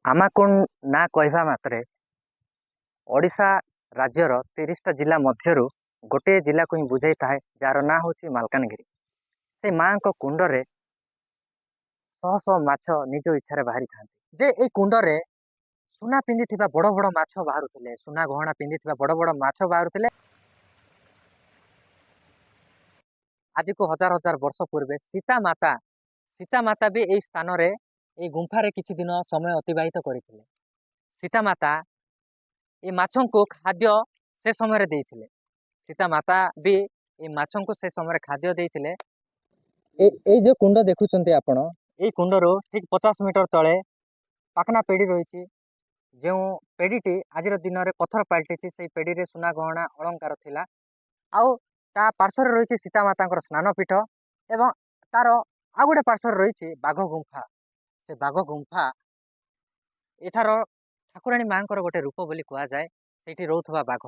आमाकुंड ना कहवा मात्रे ओडिशा राज्यर 30टा जिला मध्यरु गोटे जिला को ही बुझाई थाए जार ना हूँ मालकानगिरी। से माँ कुंडरे शह शह माछ निज इच्छा बाहरी था जे ये कुंडरे सुना पिंधि बड़ बड़ माछ बाहरुले सुना गहना पिंधि बड़ बड़ माछ बाहरुले। आज को हजार हजार वर्ष पूर्वे सीता माता भी यही स्थान रे गुंफारे किछि दिन समय अतिबाहित करथिले। सीता माता ये माछों को खाद्य से समय देइथिले। सीता माता भी ये माछों को से समय खाद्य देइथिले। ए जो कुंड देखुचंती आपण ए कुंडरो ठीक 50 मीटर तले पाकना पेड़ी रही। जो पेड़ीटी आज दिन में पत्थर पलटि से पेड़ी रे सुना गहना अलंकार थिला। आउ ता पार्श्वर रही सीता माता स्नानपीठ एवं तार आउ गोटे पार्श्वर रही बाघ गुंफा। से बाघ गुंफा एठार ठाकुराणी माँ गोटे रूप बोली कह जाए से रोथुवा बाघ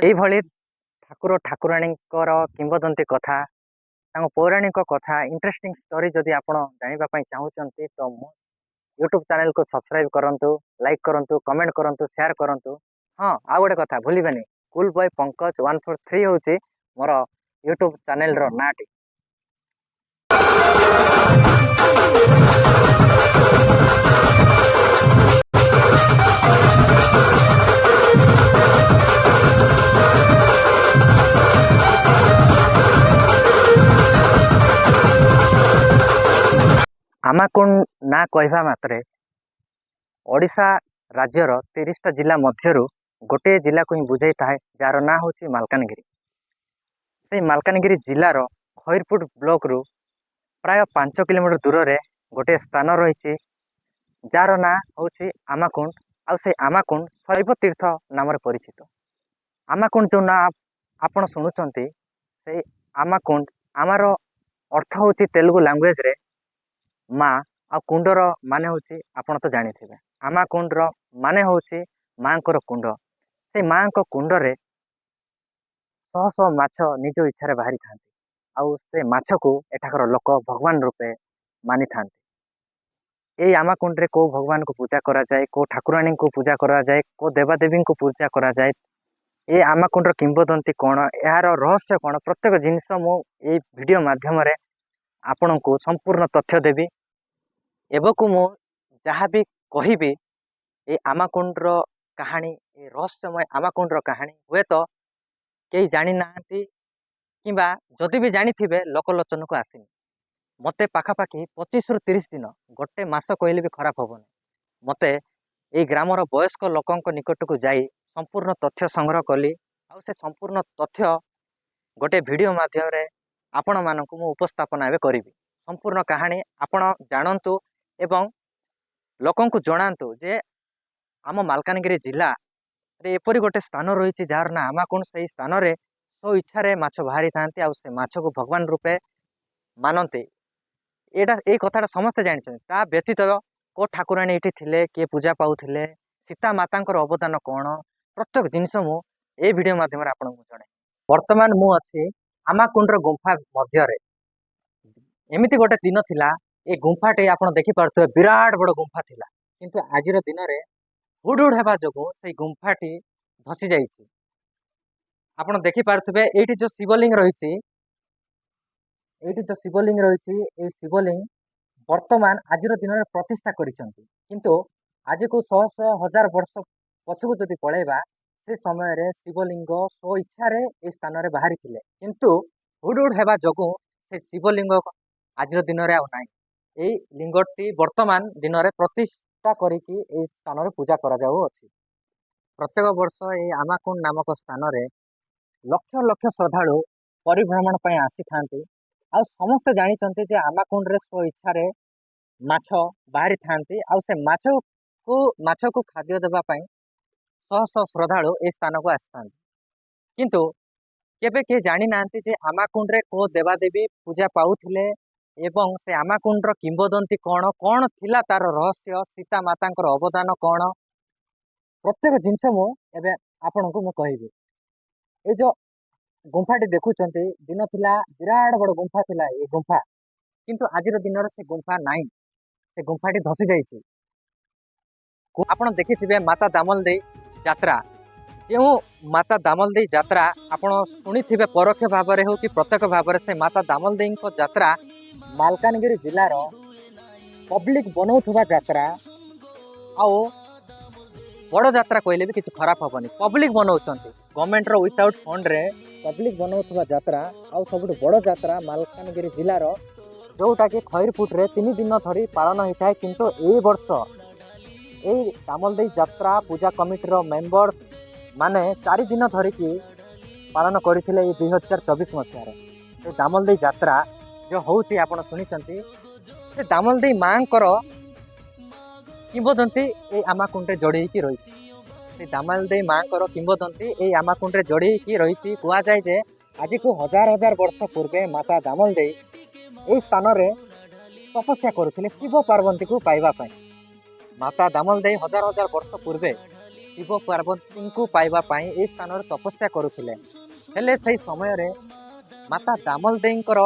ये ठाकुर ठाकुराणी किंवदंती कथा पौराणिक कथा इंटरेस्टिंग स्टोरी जदि आप जानापी चाहते तो मो यूट्यूब चैनल को सब्सक्राइब करूँ, लाइक करूँ, कमेंट करूँ, शेयर करूँ। हाँ आ गोटे कथा भूलि कूल बॉय पंकज 143 हूँ मोर यूट्यूब चैनल रो नाटी। आमाकुंड ना कहवा मात्रे ओडिशा राज्यर 30टा जिला मध्यरु गोटे जिला को ही बुझाई थाए जार ना हूँ मालकानगिरी। से मालकानगिरी जिलार खैरपुट ब्लॉक रु प्राय 5 किलोमीटर दूर रे गोटे स्थान रही जार ना हूँ आमाकुंड। आ से आमाकुंड शैव तीर्थ नाम परिचित। आमाकुंड जो ना आपण शुणुंट से आमाकुंड आमार अर्थ हूँ तेलुगु लैंग्वेज रे माँ आ कुंडर माने हूँ आपण तो जानी थे आमा कुंडर माने हूँ माँ कुंड। से माँ कुंडरे शह शह माछ निज इच्छा बाहरी था। आउ से माछ को एठाकर लोक भगवान रूपे मानि था। ये आमा कुंड को भगवान को पूजा करा जाए, को ठाकुराणी को पूजा करा जाए, को देवादेवी को पूजा करा जाए। ये आमा कुंडर किंवदंती कौन यार रहस्य कौन प्रत्येक जिनस मु वीडियो माध्यम आपण को संपूर्ण तथ्य देवी। एवं मु जहाँ भी कहबी ये आमाकुंडर कहानी ये रहस्यमय आमाकुंडर कहानी हुए तो कई जानी ना कि जदि भी जानी थे लोकलोचन को आसनी मते पाखापाखि 25 रु 30 दिन गोटे मास कहले भी खराब हेनी। मते ये ग्रामर वयस्क लोकों निकट को जाई संपूर्ण तथ्य संग्रह कली। आ से संपूर्ण तथ्य गोटे वीडियो माध्यम आपण मानक मु उपस्थापन एवं करी संपूर्ण कहानी आपण जानतु एवं लोकों को जनातु जे आम मालकानगिरी जिला रे एपरी गोटे स्थान रही जार ना आमाकुंड से स्थान रे सो इच्छा माछ बाहरी था से माछ को भगवान रूपे मानते। एटा ये कथाटा समस्ते जानते ता व्यतीत को ठाकुराणी ये थे किए पूजा पाऊले सीता माता अवदान कौन प्रत्येक जिनस मु वीडियो माध्यम आपको जन। बर्तमान मु अच्छी आमाकुंडर गुंफा मध्य एमती गोटे दिन थिला ये गुंफाटे आप देखिपे विराट बड़ गुंफा थिला किंतु आज दिन में हुडुड हेबा जो से गुंफाटी धसी जाइए। आप देखिपे ये जो शिवलिंग रही जो शिवलिंग रही शिवलिंग वर्तमान आज दिन में प्रतिष्ठा किंतु आज को शह शह हजार वर्ष पछकू जदि पलैबा से समय रे शिवलिंग स्व इच्छा ये स्थान में बाहरी थिले किंतु हुडुड हेबा जो से शिवलिंग आज दिन में आउ नाई। यही लिंगटी वर्तमान दिन में प्रतिष्ठा करके स्थान पूजा करा जाउअछि। प्रत्येक वर्ष ये आमाकुंड नामक स्थान में लक्ष लक्ष श्रद्धालु परिभ्रमण पर आसी था। आ समस्ते जानी आमाकुंड रे स्व इच्छा माछ बाहरी था से माछ को खाद्य देवाई शह शह श्रद्धालु ए स्थान को आसी था। किंतु केबे के जानी ना आमाकुंड रे को देवादेवी पूजा पाउथिले एवं से आमाकुंडर किंवदंती कौन कौन थिला तार रहस्य सीता माता अवदान कौन प्रत्येक जिनस मुझे आपण को कहबी। ये जो गुंफाटी देखुंत दिन थिला विराट बड़ गुंफा थिला ये गुंफा किंतु आज दिन से गुंफा नाई से गुंफाटी धसी जाइए। ଆପଣ ଦେଖିଥିବେ ମାତା ଦାମଲଦେଇ ଯାତ୍ରା। ଯେଉଁ ମାତା ଦାମଲଦେଇ ଯାତ୍ରା ଆପଣ ଶୁଣିଥିବେ ପରୋକ୍ଷ ଭାବରେ ହେଉ କି ପ୍ରତ୍ୟକ୍ଷ ଭାବରେ, ସେ ମାତା ଦାମଲଦେଇଙ୍କ ଯାତ୍ରା ମାଲକାନଗିରି ଜିଲ୍ଲାର ପବ୍ଲିକ ବନଉଥିବା ଯାତ୍ରା। ଆଉ ବଡ଼ ଯାତ୍ରା କହିଲେ ବି କିଛି ଖରାପ ହେବନି। ପବ୍ଲିକ ବନଉଛନ୍ତି ଗଭର୍ଣ୍ଣମେଣ୍ଟର ୱିଥାଉଟ୍ ଫଣ୍ଡରେ ପବ୍ଲିକ ବନଉଥିବା ଯାତ୍ରା। ଆଉ ସବୁଠୁ ବଡ଼ ଯାତ୍ରା ମାଲକାନଗିରି ଜିଲ୍ଲାର, ଯେଉଁଟାକି ଖଇରପୁଟରେ 3 ଦିନ ଧରି ପାଳନ ହୋଇଥାଏ। କିନ୍ତୁ ଏଇ ବର୍ଷ ଏଇ ଦାମଲଦେଇ ଯାତ୍ରା ପୂଜା କମିଟିର ମେମ୍ବର୍ସ ମାନେ 4 ଦିନ ଧରିକି ପାଳନ କରିଥିଲେ ଏଇ 2024 ମସିହାରେ। ସେ ଦାମଲଦେଇ ଯାତ୍ରା ଯେଉଁ ହେଉଛି ଆପଣ ଶୁଣିଛନ୍ତି, ସେ ଦାମଲଦେଇ ମାଙ୍କର କିମ୍ବଦନ୍ତୀ ଏଇ ଆମାକୁଣ୍ଡରେ ଯୋଡ଼ି ରହିଛି। ସେ ଦାମଲଦେଇ ମାଙ୍କର କିମ୍ବଦନ୍ତୀ ଏଇ ଆମାକୁଣ୍ଡରେ ଯୋଡ଼ି ରହିଛି। କୁହାଯାଏ ଯେ ଆଜିକୁ ହଜାର ହଜାର ବର୍ଷ ପୂର୍ବେ ମାତା ଦାମଲଦେଇ ଏହି ସ୍ଥାନରେ ତପସ୍ୟା କରୁଥିଲେ ଶିବ ପାର୍ବତୀଙ୍କୁ ପାଇବା ପାଇଁ। ମାତା ଦାମଲଦେଇ ହଜାର ହଜାର ବର୍ଷ ପୂର୍ବେ ଶିବ ପାର୍ବତୀଙ୍କୁ ପାଇବା ପାଇଁ ଏହି ସ୍ଥାନରେ ତପସ୍ୟା କରୁଥିଲେ। ହେଲେ ସେହି ସମୟରେ ମାତା ଦାମଲଦେଇଙ୍କର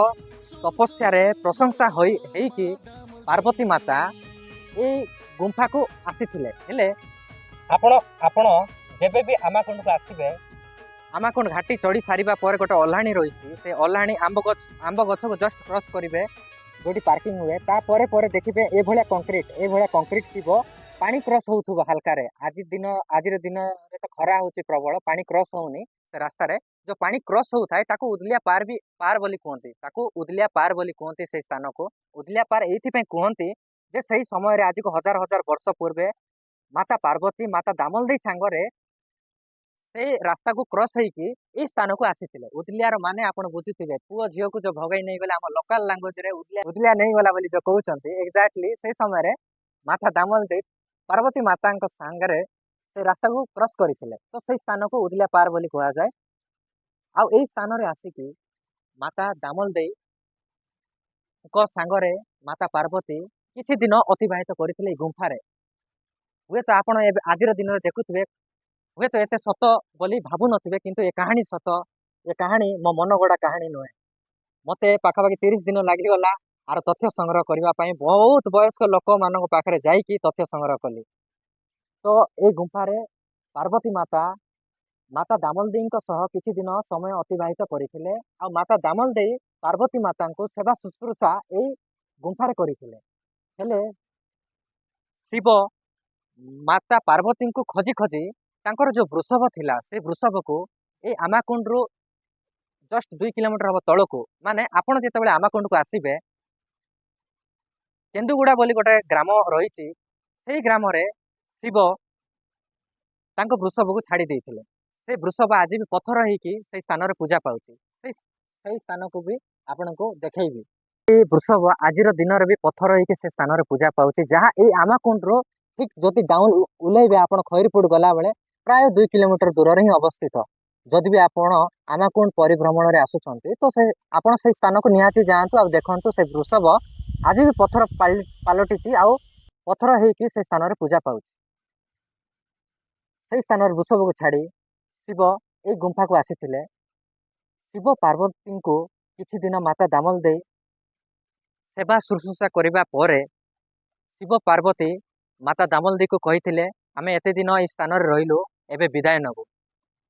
ତପସ୍ୟାରେ ପ୍ରଶଂସା ହେଇକି ପାର୍ବତୀ ମାତା ଏଇ ଗୁମ୍ଫାକୁ ଆସିଥିଲେ। ହେଲେ ଆପଣ ଯେବେ ବି ଆମାକୁଣ୍ଡକୁ ଆସିବେ, ଆମାକୁଣ୍ଡ ଘାଟି ଚଢ଼ି ସାରିବା ପରେ ଗୋଟେ ଓହ୍ଲାଣି ରହିଛି। ସେ ଓହ୍ଲାଣି ଆମ୍ବ ଗଛକୁ ଜଷ୍ଟ କ୍ରସ୍ କରିବେ, ଯେଉଁଠି ପାର୍କିଂ ହୁଏ। ତାପରେ ଦେଖିବେ ଏଭଳିଆ କଂକ୍ରିଟ ଥିବ, ପାଣି କ୍ରସ୍ ହେଉଥିବ ହାଲକାରେ। ଆଜିର ଦିନରେ ତ ଖରା ହେଉଛି ପ୍ରବଳ, ପାଣି କ୍ରସ୍ ହେଉନି ସେ ରାସ୍ତାରେ। ଯେଉଁ ପାଣି କ୍ରସ୍ ହେଉଥାଏ ତାକୁ ଉଦଲିଆ ପାର ବୋଲି କୁହନ୍ତି। ସେଇ ସ୍ଥାନକୁ ଉଦଲିଆ ପାର ଏଇଥିପାଇଁ କୁହନ୍ତି ଯେ ସେହି ସମୟରେ ଆଜିକୁ ହଜାର ହଜାର ବର୍ଷ ପୂର୍ବେ ମାତା ପାର୍ବତୀ ମାତା ଦାମଲଦେଇ ସାଙ୍ଗରେ ସେଇ ରାସ୍ତାକୁ କ୍ରସ୍ ହେଇକି ଏଇ ସ୍ଥାନକୁ ଆସିଥିଲେ। ଉଦଲିଆର ମାନେ ଆପଣ ବୁଝୁଥିବେ, ପୁଅ ଝିଅକୁ ଯେଉଁ ଭଗାଇ ନେଇଗଲେ, ଆମ ଲୋକାଲ ଲାଙ୍ଗୁଏଜରେ ଉଦଲିଆ ନେଇଗଲା ବୋଲି ଯେଉଁ କହୁଛନ୍ତି, ଏକ୍ଜାକ୍ଟଲି ସେଇ ସମୟରେ ମାତା ଦାମଲଦେଇ ପାର୍ବତୀ ମାତାଙ୍କ ସାଙ୍ଗରେ ସେ ରାସ୍ତାକୁ କ୍ରସ୍ କରିଥିଲେ। ତ ସେଇ ସ୍ଥାନକୁ ଉଦଲିଆ ପାର ବୋଲି କୁହାଯାଏ। ଆଉ ଏଇ ସ୍ଥାନରେ ଆସିକି ମାତା ଦାମଲଦେଇଙ୍କ ସାଙ୍ଗରେ ମାତା ପାର୍ବତୀ କିଛି ଦିନ ଅତିବାହିତ କରିଥିଲେ ଏଇ ଗୁମ୍ଫାରେ। ହୁଏତ ଆପଣ ଏବେ ଆଜିର ଦିନରେ ଦେଖୁଥିବେ, ହୁଏତ ଏତେ ସତ ବୋଲି ଭାବୁନଥିବେ, କିନ୍ତୁ ଏ କାହାଣୀ ସତ। ଏ କାହାଣୀ ମୋ ମନ ଗଢ଼ା କାହାଣୀ ନୁହେଁ। ମୋତେ ପାଖାପାଖି 30 ଦିନ ଲାଗିଗଲା ଆର ତଥ୍ୟ ସଂଗ୍ରହ କରିବା ପାଇଁ। ବହୁତ ବୟସ୍କ ଲୋକମାନଙ୍କ ପାଖରେ ଯାଇକି ତଥ୍ୟ ସଂଗ୍ରହ କଲି। ତ ଏଇ ଗୁମ୍ଫାରେ ପାର୍ବତୀ ମାତା ଦାମଲଦେଇଙ୍କ ସହ କିଛି ଦିନ ସମୟ ଅତିବାହିତ କରିଥିଲେ। ଆଉ ମାତା ଦାମଲଦେଇ ପାର୍ବତୀ ମାତାଙ୍କୁ ସେବା ଶୁଶ୍ରୂଷା ଏଇ ଗୁମ୍ଫାରେ କରିଥିଲେ। ହେଲେ ଶିବ ମାତା ପାର୍ବତୀଙ୍କୁ ଖୋଜି ଖୋଜି ତାଙ୍କର ଯେଉଁ ବୃଷଭ ଥିଲା, ସେ ବୃଷଭକୁ ଏଇ ଆମାକୁଣ୍ଡରୁ ଜଷ୍ଟ 2 କିଲୋମିଟର ହେବ ତଳକୁ, ମାନେ ଆପଣ ଯେତେବେଳେ ଆମାକୁଣ୍ଡକୁ ଆସିବେ, କେନ୍ଦୁଗୁଡ଼ା ବୋଲି ଗୋଟେ ଗ୍ରାମ ରହିଛି, ସେଇ ଗ୍ରାମରେ ଶିବ ତାଙ୍କ ବୃଷଭକୁ ଛାଡ଼ି ଦେଇଥିଲେ। ସେ ବୃଷଭ ଆଜି ବି ପଥର ହେଇକି ସେଇ ସ୍ଥାନରେ ପୂଜା ପାଉଛି। ସେଇ ସ୍ଥାନକୁ ବି ଆପଣଙ୍କୁ ଦେଖେଇବି। ଏଇ ବୃଷଭ ଆଜିର ଦିନରେ ବି ପଥର ହେଇକି ସେ ସ୍ଥାନରେ ପୂଜା ପାଉଛି, ଯାହା ଏଇ ଆମାକୁଣ୍ଡରୁ ଠିକ୍ ଯଦି ଡାଉନ୍ ଓହ୍ଲେଇବେ ଆପଣ ଖଇରପୁଟ ଗଲାବେଳେ ପ୍ରାୟ 2 କିଲୋମିଟର ଦୂରରେ ହିଁ ଅବସ୍ଥିତ। ଯଦି ବି ଆପଣ ଆମାକୁଣ୍ଡ ପରିଭ୍ରମଣରେ ଆସୁଛନ୍ତି, ତ ଆପଣ ସେଇ ସ୍ଥାନକୁ ନିହାତି ଯାଆନ୍ତୁ ଆଉ ଦେଖନ୍ତୁ। ସେ ବୃଷଭ ଆଜି ବି ପଥର ପାଲଟିଛି ଆଉ ପଥର ହେଇକି ସେ ସ୍ଥାନରେ ପୂଜା ପାଉଛି। ସେଇ ସ୍ଥାନରେ ବୃଷଭକୁ ଛାଡ଼ି ଶିବ ଏଇ ଗୁମ୍ଫାକୁ ଆସିଥିଲେ। ଶିବ ପାର୍ବତୀଙ୍କୁ କିଛି ଦିନ ମାତା ଦାମଲଦେଇ ସେବା ଶୁଶ୍ରୂଷା କରିବା ପରେ ଶିବ ପାର୍ବତୀ ମାତା ଦାମଲଦେଇକୁ କହିଥିଲେ, ଆମେ ଏତେ ଦିନ ଏଇ ସ୍ଥାନରେ ରହିଲୁ, ଏବେ ବିଦାୟ ନେବୁ।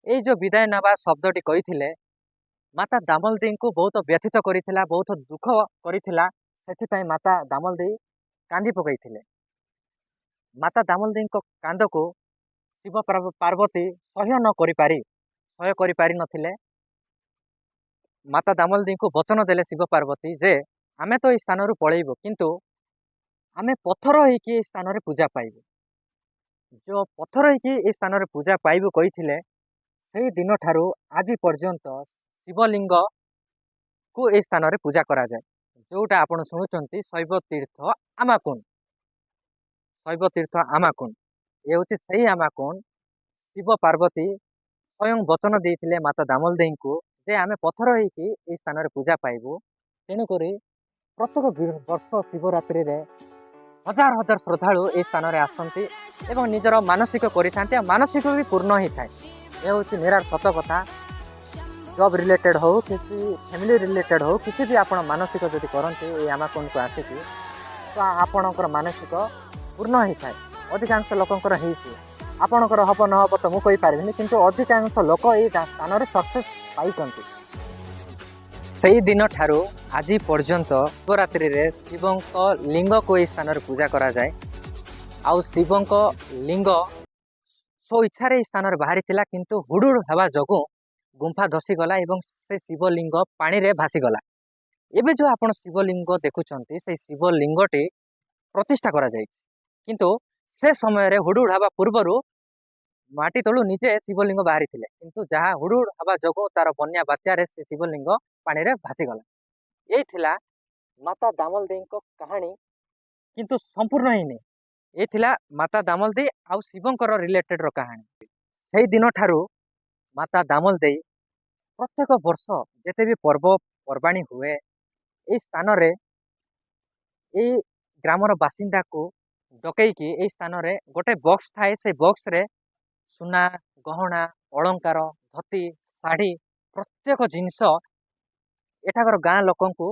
ଏଇ ଯେଉଁ ବିଦାୟ ନେବା ଶବ୍ଦଟି କହିଥିଲେ, ମାତା ଦାମଲଦେଇଙ୍କୁ ବହୁତ ବ୍ୟଥିତ କରିଥିଲା, ବହୁତ ଦୁଃଖ କରିଥିଲା। ସେଥିପାଇଁ ମାତା ଦାମଲଦେଇ କାନ୍ଦି ପକାଇଥିଲେ। ମାତା ଦାମଲଦେଇଙ୍କ କାନ୍ଦକୁ ଶିବ ପାର୍ବତୀ ସହ୍ୟ କରିପାରିନଥିଲେ। ମାତା ଦାମଲଦେଇଙ୍କୁ ବଚନ ଦେଲେ ଶିବ ପାର୍ବତୀ ଯେ ଆମେ ତ ଏଇ ସ୍ଥାନରୁ ପଳେଇବୁ, କିନ୍ତୁ ଆମେ ପଥର ହେଇକି ଏଇ ସ୍ଥାନରେ ପୂଜା ପାଇବୁ। ଯେଉଁ ପଥର ହେଇକି ଏଇ ସ୍ଥାନରେ ପୂଜା ପାଇବୁ କହିଥିଲେ, ସେଇ ଦିନଠାରୁ ଆଜି ପର୍ଯ୍ୟନ୍ତ ଶିବଲିଙ୍ଗକୁ ଏଇ ସ୍ଥାନରେ ପୂଜା କରାଯାଏ। ଯେଉଁଟା ଆପଣ ଶୁଣୁଛନ୍ତି ଶୈବ ତୀର୍ଥ ଆମାକୁଣ୍ଡ। ଏ ହେଉଛି ସେଇ ଆମାକୁଣ୍ଡ। ଶିବ ପାର୍ବତୀ ସ୍ୱୟଂ ବଚନ ଦେଇଥିଲେ ମାତା ଦାମଲଦେଇଙ୍କୁ ଯେ ଆମେ ପଥର ହେଇକି ଏଇ ସ୍ଥାନରେ ପୂଜା ପାଇବୁ। ତେଣୁକରି ପ୍ରତ୍ୟେକ ବର୍ଷ ଶିବରାତ୍ରିରେ ହଜାର ହଜାର ଶ୍ରଦ୍ଧାଳୁ ଏହି ସ୍ଥାନରେ ଆସନ୍ତି ଏବଂ ନିଜର ମାନସିକ କରିଥାନ୍ତି, ଆଉ ମାନସିକ ବି ପୂର୍ଣ୍ଣ ହେଇଥାଏ। ଏ ହେଉଛି ନିରାଟ ସତ କଥା। ଜବ୍ ରିଲେଟେଡ଼୍ ହେଉ, କିଛି ଫ୍ୟାମିଲି ରିଲେଟେଡ଼୍ ହେଉ, କିଛି ବି ଆପଣ ମାନସିକ ଯଦି କରନ୍ତି ଏଇ ଆମାକୁଣ୍ଡକୁ ଆସିକି, ତ ଆପଣଙ୍କର ମାନସିକ ପୂର୍ଣ୍ଣ ହେଇଥାଏ। ଅଧିକାଂଶ ଲୋକଙ୍କର ହେଇଛି। ଆପଣଙ୍କର ହବ ନ ହବ ତ ମୁଁ କହିପାରିବିନି, କିନ୍ତୁ ଅଧିକାଂଶ ଲୋକ ଏଇ ସ୍ଥାନରେ ସକ୍ସେସ୍ ପାଇଛନ୍ତି। ସେଇ ଦିନ ଠାରୁ ଆଜି ପର୍ଯ୍ୟନ୍ତ ଶିବରାତ୍ରିରେ ଶିବଙ୍କ ଲିଙ୍ଗକୁ ଏହି ସ୍ଥାନରେ ପୂଜା କରାଯାଏ। ଆଉ ଶିବଙ୍କ ଲିଙ୍ଗ ସ୍ୱ ଇଚ୍ଛାରେ ଏହି ସ୍ଥାନରେ ବାହାରିଥିଲା, କିନ୍ତୁ ହୁଡ଼ୁହୁଡ଼ୁ ହେବା ଯୋଗୁଁ ଗୁମ୍ଫା ଧସିଗଲା ଏବଂ ସେ ଶିବଲିଙ୍ଗ ପାଣିରେ ଭାସିଗଲା। ଏବେ ଯେଉଁ ଆପଣ ଶିବଲିଙ୍ଗ ଦେଖୁଛନ୍ତି, ସେଇ ଶିବଲିଙ୍ଗଟି ପ୍ରତିଷ୍ଠା କରାଯାଇଛି, କିନ୍ତୁ ସେ ସମୟରେ ହୁଡ଼ୁହୁଡ଼ୁ ହେବା ପୂର୍ବରୁ ମାଟି ତଳୁ ନିଜେ ଶିବଲିଙ୍ଗ ବାହାରିଥିଲେ, କିନ୍ତୁ ଯାହା ହୁଡ଼ୁହୁଡ଼ୁ ହେବା ଯୋଗୁଁ ତାର ବନ୍ୟା ବାତ୍ୟାରେ ସେ ଶିବଲିଙ୍ଗ ପାଣିରେ ଭାସିଗଲା। ଏଇ ଥିଲା ମାତା ଦାମଲ ଦେଈଙ୍କ କାହାଣୀ, କିନ୍ତୁ ସମ୍ପୂର୍ଣ୍ଣ ହେଇନି। ଏ ଥିଲା ମାତା ଦାମଲ ଦେଈ ଆଉ ଶିବଙ୍କର ରିଲେଟେଡର କାହାଣୀ। ସେଇ ଦିନ ଠାରୁ ମାତା ଦାମଲ ଦେଈ ପ୍ରତ୍ୟେକ ବର୍ଷ ଯେତେ ବି ପର୍ବପର୍ବାଣୀ ହୁଏ, ଏଇ ସ୍ଥାନରେ ଏଇ ଗ୍ରାମର ବାସିନ୍ଦାକୁ ଡକେଇକି ଏଇ ସ୍ଥାନରେ ଗୋଟେ ବକ୍ସ ଥାଏ, ସେଇ ବକ୍ସରେ ସୁନା, ଗହଣା, ଅଳଙ୍କାର, ଧୋତି, ଶାଢ଼ୀ ପ୍ରତ୍ୟେକ ଜିନିଷ ଏଠାକାର ଗାଁ ଲୋକଙ୍କୁ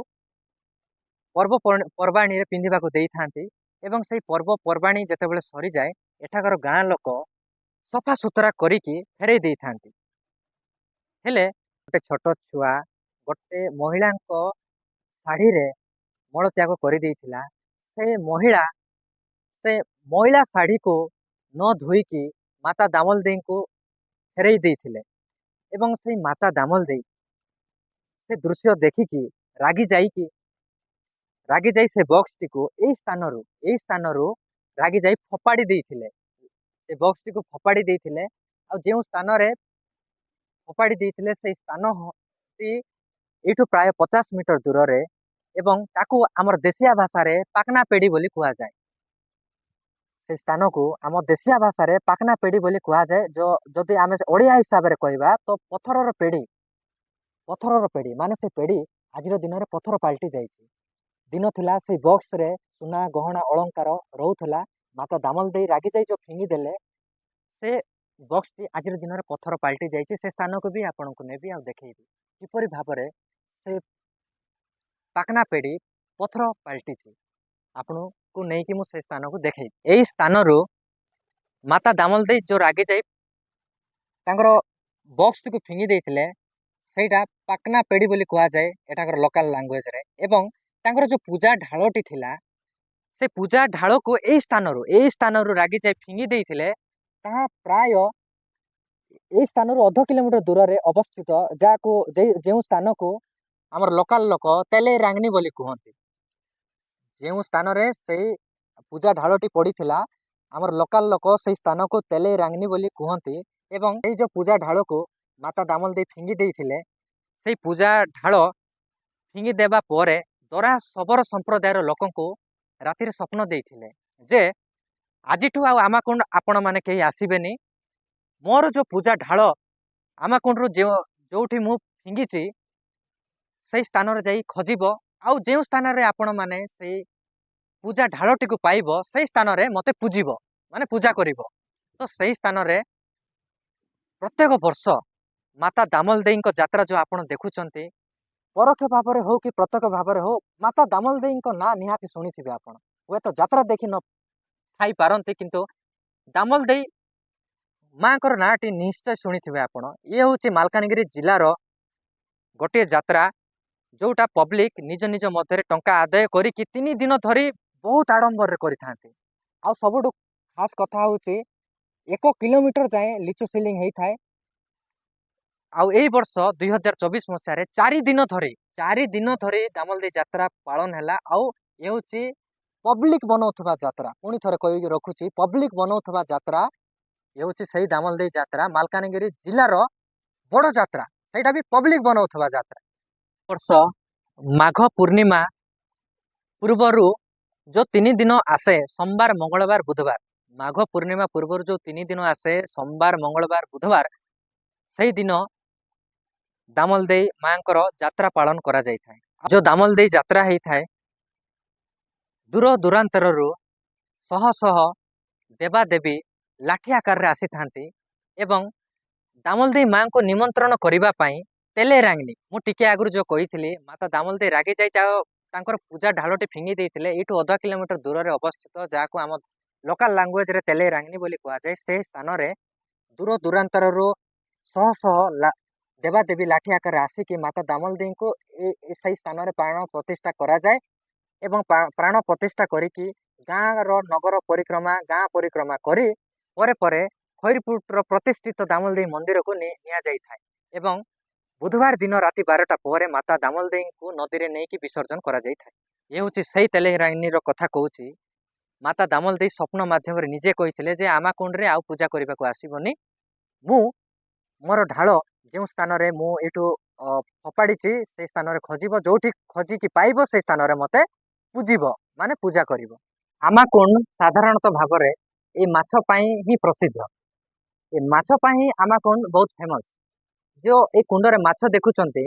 ପର୍ବପର୍ବାଣୀରେ ପିନ୍ଧିବାକୁ ଦେଇଥାନ୍ତି। ଏବଂ ସେଇ ପର୍ବପର୍ବାଣୀ ଯେତେବେଳେ ସରିଯାଏ, ଏଠାକାର ଗାଁ ଲୋକ ସଫାସୁତୁରା କରିକି ଫେରେଇ ଦେଇଥାନ୍ତି। ହେଲେ ଗୋଟେ ଛୋଟ ଛୁଆ ଗୋଟେ ମହିଳାଙ୍କ ଶାଢ଼ୀରେ ମଳତ୍ୟାଗ କରିଦେଇଥିଲା। ସେ ମଇଳା ଶାଢ଼ୀକୁ ନ ଧୋଇକି ମାତା ଦାମଲ ଦେଈଙ୍କୁ ଫେରେଇ ଦେଇଥିଲେ ଏବଂ ସେଇ ମାତା ଦାମଲ ଦେଈ ସେ ଦୃଶ୍ୟ ଦେଖିକି ରାଗି ଯାଇ ସେ ବକ୍ସଟିକୁ ଏଇ ସ୍ଥାନରୁ ରାଗି ଯାଇ ଫୋପାଡ଼ି ଦେଇଥିଲେ। ସେ ବକ୍ସଟିକୁ ଫୋପାଡ଼ି ଦେଇଥିଲେ। ଆଉ ଯେଉଁ ସ୍ଥାନରେ ଫୋପାଡ଼ି ଦେଇଥିଲେ ସେଇ ସ୍ଥାନଟି ଏଇଠୁ ପ୍ରାୟ 50 ମିଟର ଦୂରରେ, ଏବଂ ତାକୁ ଆମର ଦେଶିଆ ଭାଷାରେ ପାକନା ପେଡ଼ି ବୋଲି କୁହାଯାଏ। ସେ ସ୍ଥାନକୁ ଆମ ଦେଶିଆ ଭାଷାରେ ପାକନା ପେଡ଼ି ବୋଲି କୁହାଯାଏ। ଯଦି ଆମେ ଓଡ଼ିଆ ହିସାବରେ କହିବା ତ ପଥରର ପେଡ଼ି ମାନେ ସେ ପେଡ଼ି ଆଜିର ଦିନରେ ପଥର ପାଲଟି ଯାଇଛି। ଦିନ ଥିଲା ସେଇ ବକ୍ସରେ ସୁନା, ଗହଣା, ଅଳଙ୍କାର ରହୁଥିଲା। ମାତା ଦାମଲ ଦେଈ ରାଗି ଯାଇ ଯେଉଁ ଫିଙ୍ଗି ଦେଲେ, ସେ ବକ୍ସଟି ଆଜିର ଦିନରେ ପଥର ପାଲଟି ଯାଇଛି। ସେ ସ୍ଥାନକୁ ବି ଆପଣଙ୍କୁ ନେବି ଆଉ ଦେଖେଇବି କିପରି ଭାବରେ ସେ ପାକନା ପେଡ଼ି ପଥର ପାଲଟିଛି। ଆପଣଙ୍କୁ ନେଇକି ମୁଁ ସେ ସ୍ଥାନକୁ ଦେଖେଇବି। ଏଇ ସ୍ଥାନରୁ ମାତା ଦାମଲ ଦେଈ ଯେଉଁ ରାଗି ଯାଇ ତାଙ୍କର ବକ୍ସଟିକୁ ଫିଙ୍ଗି ଦେଇଥିଲେ, ସେଇଟା ପାକନା ପେଡ଼ି ବୋଲି କୁହାଯାଏ ଏଠାକାର ଲୋକାଲ ଲାଙ୍ଗୁଏଜରେ। ଏବଂ ତାଙ୍କର ଯେଉଁ ପୂଜା ଢାଳଟି ଥିଲା, ସେ ପୂଜା ଢାଳକୁ ଏଇ ସ୍ଥାନରୁ ରାଗି ଯାଇ ଫିଙ୍ଗି ଦେଇଥିଲେ। ତାହା ପ୍ରାୟ ଏଇ ସ୍ଥାନରୁ 1.5 କିଲୋମିଟର ଦୂରରେ ଅବସ୍ଥିତ, ଯେଉଁ ସ୍ଥାନକୁ ଆମର ଲୋକାଲ ଲୋକ ତେଲେଇ ରାଙ୍ଗନି ବୋଲି କୁହନ୍ତି। ଯେଉଁ ସ୍ଥାନରେ ସେଇ ପୂଜା ଢାଳଟି ପଡ଼ିଥିଲା, ଆମର ଲୋକାଲ ଲୋକ ସେଇ ସ୍ଥାନକୁ ତେଲେଇ ରାଙ୍ଗନି ବୋଲି କୁହନ୍ତି। ଏବଂ ଏଇ ଯେଉଁ ପୂଜା ଢାଳକୁ ମାତା ଦାମଲ ଦେଈ ଫିଙ୍ଗି ଦେଇଥିଲେ, ସେଇ ପୂଜା ଢାଳ ଫିଙ୍ଗି ଦେବା ପରେ ଦରା ଶବର ସମ୍ପ୍ରଦାୟର ଲୋକଙ୍କୁ ରାତିରେ ସ୍ୱପ୍ନ ଦେଇଥିଲେ ଯେ ଆଜିଠୁ ଆଉ ଆମାକୁଣ୍ଡ ଆପଣମାନେ କେହି ଆସିବେନି। ମୋର ଯେଉଁ ପୂଜା ଢାଳ ଆମାକୁଣ୍ଡରୁ ଯେଉଁଠି ମୁଁ ଫିଙ୍ଗିଛି ସେଇ ସ୍ଥାନରେ ଯାଇ ଖୋଜିବ, ଆଉ ଯେଉଁ ସ୍ଥାନରେ ଆପଣମାନେ ସେଇ ପୂଜା ଢାଳଟିକୁ ପାଇବ, ସେଇ ସ୍ଥାନରେ ମୋତେ ପୂଜିବ, ମାନେ ପୂଜା କରିବ। ତ ସେଇ ସ୍ଥାନରେ ପ୍ରତ୍ୟେକ ବର୍ଷ ମାତା ଦାମଲ ଦେଈଙ୍କ ଯାତ୍ରା ଯେଉଁ ଆପଣ ଦେଖୁଛନ୍ତି, ପରୋକ୍ଷ ଭାବରେ ହଉ କି ପ୍ରତ୍ୟକ୍ଷ ଭାବରେ ହଉ, ମାତା ଦାମଲ ଦେଈଙ୍କ ନାଁ ନିହାତି ଶୁଣିଥିବେ ଆପଣ। ହୁଏତ ଯାତ୍ରା ଦେଖି ନ ଥାଇପାରନ୍ତି, କିନ୍ତୁ ଦାମଲ ଦେଈ ମାଙ୍କର ନାଁଟି ନିଶ୍ଚୟ ଶୁଣିଥିବେ ଆପଣ। ଇଏ ହେଉଛି ମାଲକାନଗିରି ଜିଲ୍ଲାର ଗୋଟିଏ ଯାତ୍ରା, ଯେଉଁଟା ପବ୍ଲିକ ନିଜ ନିଜ ମଧ୍ୟରେ ଟଙ୍କା ଆଦାୟ କରିକି 3 ଦିନ ଧରି ବହୁତ ଆଡ଼ମ୍ବରରେ କରିଥାନ୍ତି। ଆଉ ସବୁଠୁ ଖାସ୍ କଥା ହେଉଛି 1 କିଲୋମିଟର ଯାଏଁ ଲିଚୁ ସିଲିଂ ହେଇଥାଏ। ଆଉ ଏଇ ବର୍ଷ 2024 ମସିହାରେ 4 ଦିନ ଧରି ଦାମଲ ଦେଈ ଯାତ୍ରା ପାଳନ ହେଲା। ଆଉ ଏ ହେଉଛି ପବ୍ଲିକ ବନଉଥିବା ଯାତ୍ରା। ପୁଣି ଥରେ କହିକି ରଖୁଛି, ପବ୍ଲିକ ବନଉଥିବା ଯାତ୍ରା ହେଉଛି ସେଇ ଦାମଲ ଦେଈ ଯାତ୍ରା, ମାଲକାନଗିରି ଜିଲ୍ଲାର ବଡ଼ ଯାତ୍ରା। ସେଇଟା ବି ପବ୍ଲିକ ବନଉଥିବା ଯାତ୍ରା। ବର୍ଷ ମାଘ ପୂର୍ଣ୍ଣିମା ପୂର୍ବରୁ ଯେଉଁ 3 ଦିନ ଆସେ, ସୋମବାର, ମଙ୍ଗଳବାର, ବୁଧବାର, ମାଘ ପୂର୍ଣ୍ଣିମା ପୂର୍ବରୁ ଯେଉଁ 3 ଦିନ ଆସେ, ସୋମବାର, ମଙ୍ଗଳବାର, ବୁଧବାର, ସେଇ ଦିନ ଦାମଲ ଦେଈ ମାଙ୍କର ଯାତ୍ରା ପାଳନ କରାଯାଇଥାଏ। ଯେଉଁ ଦାମଲ ଦେଈ ଯାତ୍ରା ହେଇଥାଏ, ଦୂର ଦୂରାନ୍ତରରୁ ଶହ ଶହ ଦେବାଦେବୀ ଲାଠି ଆକାରରେ ଆସିଥାନ୍ତି ଏବଂ ଦାମଲ ଦେଈ ମାଙ୍କୁ ନିମନ୍ତ୍ରଣ କରିବା ପାଇଁ ତେଲେଇ ରାଙ୍ଗନି, ମୁଁ ଟିକେ ଆଗରୁ ଯେଉଁ କହିଥିଲି, ମାତା ଦାମଲ ଦେଈ ରାଗି ଯାଇ ତାଙ୍କର ପୂଜା ଢାଳଟି ଫିଙ୍ଗି ଦେଇଥିଲେ। ଏଇଠୁ 1.5 କିଲୋମିଟର ଦୂରରେ ଅବସ୍ଥିତ, ଯାହାକୁ ଆମ लोकाल लांगुएज रे तेले रांगनी बोली कहा जाए से स्थान रे दूर दूरांतरରୁ ଶହ ଶହ ଦେବାଦେବୀ ଲାଠି ଆକାରରେ ଆସିକି ମାତା ଦାମୋଦର को ସେହି ସ୍ଥାନରେ ପ୍ରାଣ ପ୍ରତିଷ୍ଠା କରାଯାଏ ଏବଂ ପ୍ରାଣ ପ୍ରତିଷ୍ଠା କରିକି ଗାଁର ନଗର ପରିକ୍ରମା ଗାଁ ପରିକ୍ରମା କରି ପରେ ପରେ ଖଇରପୁଟର ପ୍ରତିଷ୍ଠିତ ଦାମୋଦର ମନ୍ଦିରକୁ ନିଆଯାଇଥାଏ ଏବଂ ବୁଧବାର ଦିନ ରାତି 12ଟା ପରେ ମାତା ଦାମୋଦରଙ୍କୁ ନଦୀରେ ନେଇକି ବିସର୍ଜନ କରାଯାଇଥାଏ। ଇଏ ହେଉଛି ସେହି ତେଲେଇ ରାଙ୍ଗନୀର କଥା କହୁଛି। ମାତା ଦାମୋଦର ସ୍ୱପ୍ନ ମାଧ୍ୟମରେ ନିଜେ କହିଥିଲେ ଯେ ଆମାକୁଣ୍ଡରେ ଆଉ ପୂଜା କରିବାକୁ ଆସିବନି, ମୁଁ ମୋର ଢାଳ ଯେଉଁ ସ୍ଥାନରେ ମୁଁ ଏଇଠୁ ଫୋପାଡ଼ିଛି ସେଇ ସ୍ଥାନରେ ଖୋଜିବ, ଯୋଉଠି ଖୋଜିକି ପାଇବ ସେଇ ସ୍ଥାନରେ ମୋତେ ପୂଜିବ ମାନେ ପୂଜା କରିବ। ଆମାକୁଣ୍ଡ ସାଧାରଣତଃ ଭାବରେ ଏଇ ମାଛ ପାଇଁ ହିଁ ପ୍ରସିଦ୍ଧ। ଏ ମାଛ ପାଇଁ ହିଁ ଆମାକୁଣ୍ଡ ବହୁତ ଫେମସ୍। ଯେଉଁ ଏଇ କୁଣ୍ଡରେ ମାଛ ଦେଖୁଛନ୍ତି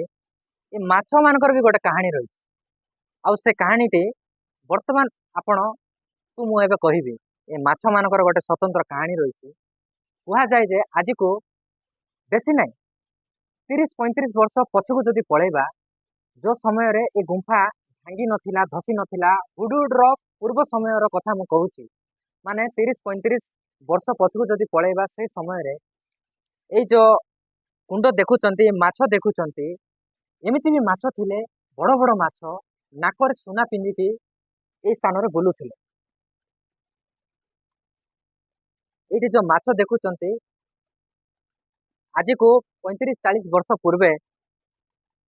ଏ ମାଛ ମାନଙ୍କର ବି ଗୋଟେ କାହାଣୀ ରହିଛି। ଆଉ ସେ କାହାଣୀଟି ବର୍ତ୍ତମାନ ଆପଣଙ୍କୁ ମୁଁ ଏବେ କହିବି। ଏ ମାଛ ମାନଙ୍କର ଗୋଟେ ସ୍ୱତନ୍ତ୍ର କାହାଣୀ ରହିଛି। କୁହାଯାଏ ଯେ ଆଜିକୁ ବେଶୀ ନାହିଁ 30-35 ବର୍ଷ ପଛକୁ ଯଦି ପଳେଇବା, ଯେଉଁ ସମୟରେ ଏ ଗୁମ୍ଫା ଭାଙ୍ଗି ନଥିଲା, ଧସି ନଥିଲା, ହୁଡୁଡର ପୂର୍ବ ସମୟର କଥା ମୁଁ କହୁଛି। ମାନେ 30-35 ବର୍ଷ ପଛକୁ ଯଦି ପଳେଇବା ସେଇ ସମୟରେ ଏଇ ଯେଉଁ କୁଣ୍ଡ ଦେଖୁଛନ୍ତି, ମାଛ ଦେଖୁଛନ୍ତି, ଏମିତି ବି ମାଛ ଥିଲେ ବଡ଼ ବଡ଼ ମାଛ ନାକରେ ସୁନା ପିନ୍ଧିକି ଏଇ ସ୍ଥାନରେ ବୁଲୁଥିଲେ। ଏଇଠି ଯେଉଁ ମାଛ ଦେଖୁଛନ୍ତି ଆଜିକୁ 35-40 ବର୍ଷ ପୂର୍ବେ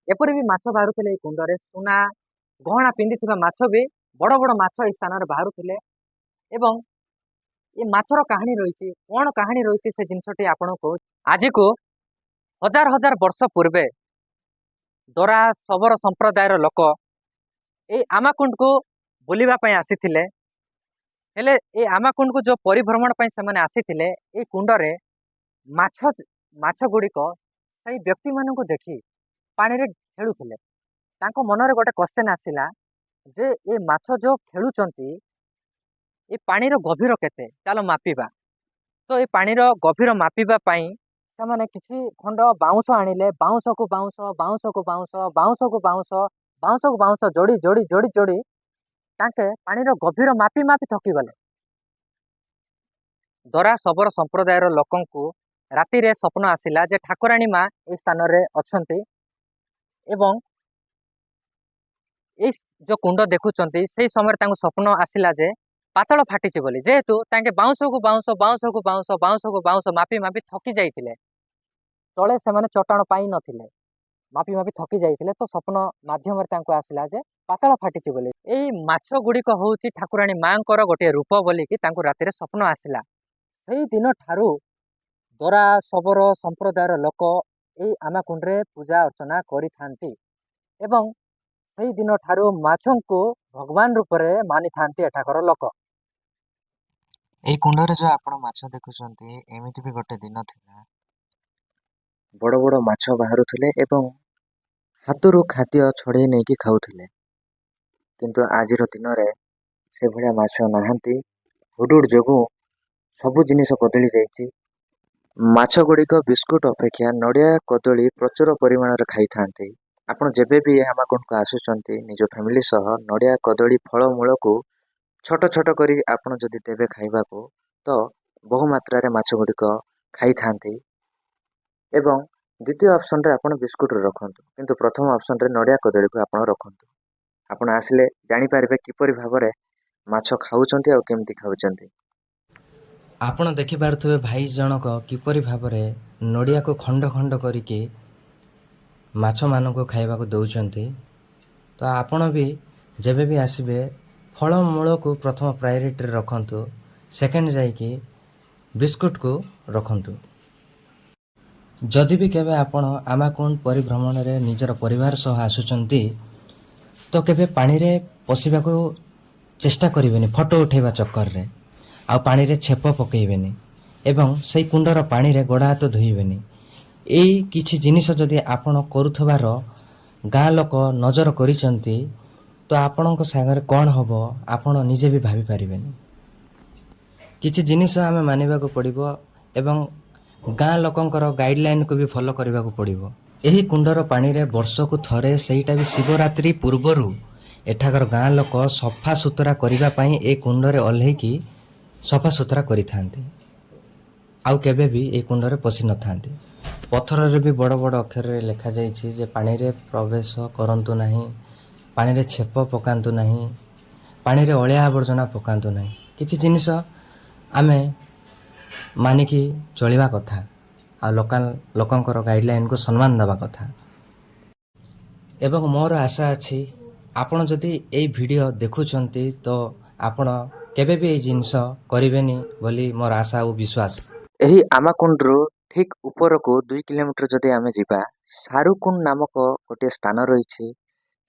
ଏପରି ବି ମାଛ ବାହାରୁଥିଲେ ଏଇ କୁଣ୍ଡରେ। ସୁନା ଗହଣା ପିନ୍ଧିଥିବା ମାଛ ବି ବଡ଼ ବଡ଼ ମାଛ ଏଇ ସ୍ଥାନରେ ବାହାରୁଥିଲେ। ଏବଂ ଏ ମାଛର କାହାଣୀ ରହିଛି। କ'ଣ କାହାଣୀ ରହିଛି ସେ ଜିନିଷଟି ଆପଣଙ୍କୁ କହୁଛି। ଆଜିକୁ ହଜାର ହଜାର ବର୍ଷ ପୂର୍ବେ ଦରା ଶବର ସମ୍ପ୍ରଦାୟର ଲୋକ ଏଇ ଆମାକୁଣ୍ଡକୁ ବୁଲିବା ପାଇଁ ଆସିଥିଲେ। ହେଲେ ଏଇ ଆମାକୁଣ୍ଡକୁ ଯେଉଁ ପରିଭ୍ରମଣ ପାଇଁ ସେମାନେ ଆସିଥିଲେ, ଏଇ କୁଣ୍ଡରେ ମାଛ ଗୁଡ଼ିକ ସେଇ ବ୍ୟକ୍ତିମାନଙ୍କୁ ଦେଖି ପାଣିରେ ଖେଳୁଥିଲେ। ତାଙ୍କ ମନରେ ଗୋଟେ କ୍ୱେଶ୍ଚନ୍ ଆସିଲା ଯେ ଏ ମାଛ ଯେଉଁ ଖେଳୁଛନ୍ତି ଏ ପାଣିର ଗଭୀର କେତେ, ଚାଲ ମାପିବା। ତ ଏ ପାଣିର ଗଭୀର ମାପିବା ପାଇଁ ସେମାନେ କିଛି ଖଣ୍ଡ ବାଉଁଶ ଆଣିଲେ। ବାଉଁଶକୁ ବାଉଁଶ, ବାଉଁଶକୁ ବାଉଁଶ, ବାଉଁଶକୁ ବାଉଁଶ, ବାଉଁଶକୁ ବାଉଁଶ ଯୋଡ଼ି ଯୋଡ଼ି ଯୋଡ଼ି ଯୋଡ଼ି ତାଙ୍କେ ପାଣିର ଗଭୀର ମାପି ମାପି ଥକିଗଲେ। ଦରା ଶବର ସମ୍ପ୍ରଦାୟର ଲୋକଙ୍କୁ ରାତିରେ ସ୍ୱପ୍ନ ଆସିଲା ଯେ ଠାକୁରାଣୀ ମା ଏହି ସ୍ଥାନରେ ଅଛନ୍ତି ଏବଂ ଏଇ ଯେଉଁ କୁଣ୍ଡ ଦେଖୁଛନ୍ତି ସେଇ ସମୟରେ ତାଙ୍କୁ ସ୍ୱପ୍ନ ଆସିଲା ଯେ ପାତଳ ଫାଟିଛି ବୋଲି। ଯେହେତୁ ତାଙ୍କେ ବାଉଁଶକୁ ବାଉଁଶ, ବାଉଁଶକୁ ବାଉଁଶ, ବାଉଁଶକୁ ବାଉଁଶ ମାପି ମାପି ଥକି ଯାଇଥିଲେ, ତଳେ ସେମାନେ ଚଟାଣ ପାଇ ନଥିଲେ, ମାପି ମାପି ଥକି ଯାଇଥିଲେ। ତ ସ୍ୱପ୍ନ ମାଧ୍ୟମରେ ତାଙ୍କୁ ଆସିଲା ଯେ ପାତଳ ଫାଟିଛି ବୋଲି। ଏଇ ମାଛ ଗୁଡ଼ିକ ହେଉଛି ଠାକୁରାଣୀ ମାଙ୍କର ଗୋଟିଏ ରୂପ ବୋଲିକି ତାଙ୍କୁ ରାତିରେ ସ୍ୱପ୍ନ ଆସିଲା। ସେଇ ଦିନ ଠାରୁ ଦରା ଶବର ସମ୍ପ୍ରଦାୟର ଲୋକ ଏଇ ଆମାକୁଣ୍ଡରେ ପୂଜା ଅର୍ଚ୍ଚନା କରିଥାନ୍ତି ଏବଂ ସେଇ ଦିନ ଠାରୁ ମାଛଙ୍କୁ ଭଗବାନ ରୂପରେ ମାନିଥାନ୍ତି ଏଠାକାର ଲୋକ। ଏଇ କୁଣ୍ଡରେ ଯୋଉ ଆପଣ ମାଛ ଦେଖୁଛନ୍ତି, ଏମିତି ବି ଗୋଟେ ଦିନ ଥିଲା ବଡ଼ ବଡ଼ ମାଛ ବାହାରୁଥିଲେ ଏବଂ ହାତରୁ ଖାଦ୍ୟ ଛଡ଼େଇ ନେଇକି ଖାଉଥିଲେ। କିନ୍ତୁ ଆଜିର ଦିନରେ ସେଭଳିଆ ମାଛ ନାହାନ୍ତି। ହୁଡୁଡ ଯୋଗୁଁ ସବୁ ଜିନିଷ ବଦଳି ଯାଇଛି। ମାଛ ଗୁଡ଼ିକ ବିସ୍କୁଟ ଅପେକ୍ଷା ନଡ଼ିଆ କଦଳୀ ପ୍ରଚୁର ପରିମାଣରେ ଖାଇଥାନ୍ତି। ଆପଣ ଯେବେ ବି ଆମାକୁଣ୍ଡକୁ ଆସୁଛନ୍ତି ନିଜ ଫ୍ୟାମିଲି ସହ, ନଡ଼ିଆ କଦଳୀ ଫଳମୂଳକୁ ଛୋଟ ଛୋଟ କରି ଆପଣ ଯଦି ଦେବେ ଖାଇବାକୁ, ତ ବହୁ ମାତ୍ରାରେ ମାଛ ଗୁଡ଼ିକ ଖାଇଥାନ୍ତି। ଏବଂ ଦ୍ୱିତୀୟ ଅପସନରେ ଆପଣ ବିସ୍କୁଟ ରଖନ୍ତୁ, କିନ୍ତୁ ପ୍ରଥମ ଅପସନରେ ନଡ଼ିଆ କଦଳୀକୁ ଆପଣ ରଖନ୍ତୁ। ଆପଣ ଆସିଲେ ଜାଣିପାରିବେ କିପରି ଭାବରେ ମାଛ ଖାଉଛନ୍ତି ଆଉ କେମିତି ଖାଉଛନ୍ତି। ଆପଣ ଦେଖିପାରୁଥିବେ ଭାଇ ଜଣକ କିପରି ଭାବରେ ନଡ଼ିଆକୁ ଖଣ୍ଡ ଖଣ୍ଡ କରିକି ମାଛମାନଙ୍କୁ ଖାଇବାକୁ ଦେଉଛନ୍ତି। ତ ଆପଣ ବି ଯେବେ ବି ଆସିବେ ଫଳମୂଳକୁ ପ୍ରଥମ ପ୍ରାୟୋରିଟିରେ ରଖନ୍ତୁ, ସେକେଣ୍ଡ ଯାଇକି ବିସ୍କୁଟକୁ ରଖନ୍ତୁ। ଯଦି ବି କେବେ ଆପଣ ଆମାକୁଣ୍ଡ ପରିଭ୍ରମଣରେ ନିଜର ପରିବାର ସହ ଆସୁଛନ୍ତି, ତ କେବେ ପାଣିରେ ପଶିବାକୁ ଚେଷ୍ଟା କରିବେନି ଫଟୋ ଉଠାଇବା ଚକ୍କରରେ। ଆଉ ପାଣିରେ ଛେପ ପକାଇବେନି ଏବଂ ସେଇ କୁଣ୍ଡର ପାଣିରେ ଗୋଡ଼ ହାତ ଧୋଇବେନି। ଏଇ କିଛି ଜିନିଷ ଯଦି ଆପଣ କରୁଥିବାର ଗାଁ ଲୋକ ନଜର କରିଛନ୍ତି, ତ ଆପଣଙ୍କ ସାଙ୍ଗରେ କ'ଣ ହେବ ଆପଣ ନିଜେ ବି ଭାବିପାରିବେନି। କିଛି ଜିନିଷ ଆମେ ମାନିବାକୁ ପଡ଼ିବ ଏବଂ ଗାଁ ଲୋକଙ୍କର ଗାଇଡ଼ଲାଇନକୁ ବି ଫଲୋ କରିବାକୁ ପଡ଼ିବ। ଏହି କୁଣ୍ଡର ପାଣିରେ ବର୍ଷକୁ ଥରେ, ସେଇଟା ବି ଶିବରାତ୍ରି ପୂର୍ବରୁ ଏଠାକାର ଗାଁ ଲୋକ ସଫା ସୁତୁରା କରିବା ପାଇଁ ଏ କୁଣ୍ଡରେ ଓହ୍ଲେଇକି ସଫାସୁତୁରା କରିଥାନ୍ତି ଆଉ କେବେ ବି ଏହି କୁଣ୍ଡରେ ପଶି ନଥାନ୍ତି। ପଥରରେ ବି ବଡ଼ ବଡ଼ ଅକ୍ଷରରେ ଲେଖାଯାଇଛି ଯେ ପାଣିରେ ପ୍ରବେଶ କରନ୍ତୁ ନାହିଁ, ପାଣିରେ ଛେପ ପକାନ୍ତୁ ନାହିଁ, ପାଣିରେ ଅଳିଆ ଆବର୍ଜନା ପକାନ୍ତୁ ନାହିଁ। କିଛି ଜିନିଷ ଆମେ ମାନିକି ଚଳିବା କଥା ଆଉ ଲୋକଙ୍କର ଗାଇଡ଼ଲାଇନକୁ ସମ୍ମାନ ଦେବା କଥା। ଏବଂ ମୋର ଆଶା ଅଛି ଆପଣ ଯଦି ଏଇ ଭିଡ଼ିଓ ଦେଖୁଛନ୍ତି ତ ଆପଣ କେବେ ବି ଏଇ ଜିନିଷ କରିବେନି ବୋଲି ମୋର ଆଶା ଓ ବିଶ୍ୱାସ। ଏହି ଆମାକୁଣ୍ଡରୁ ଠିକ ଉପରକୁ 2 କିଲୋମିଟର ଯଦି ଆମେ ଯିବା, ସାରୁକୁଣ୍ଡ ନାମକ ଗୋଟିଏ ସ୍ଥାନ ରହିଛି।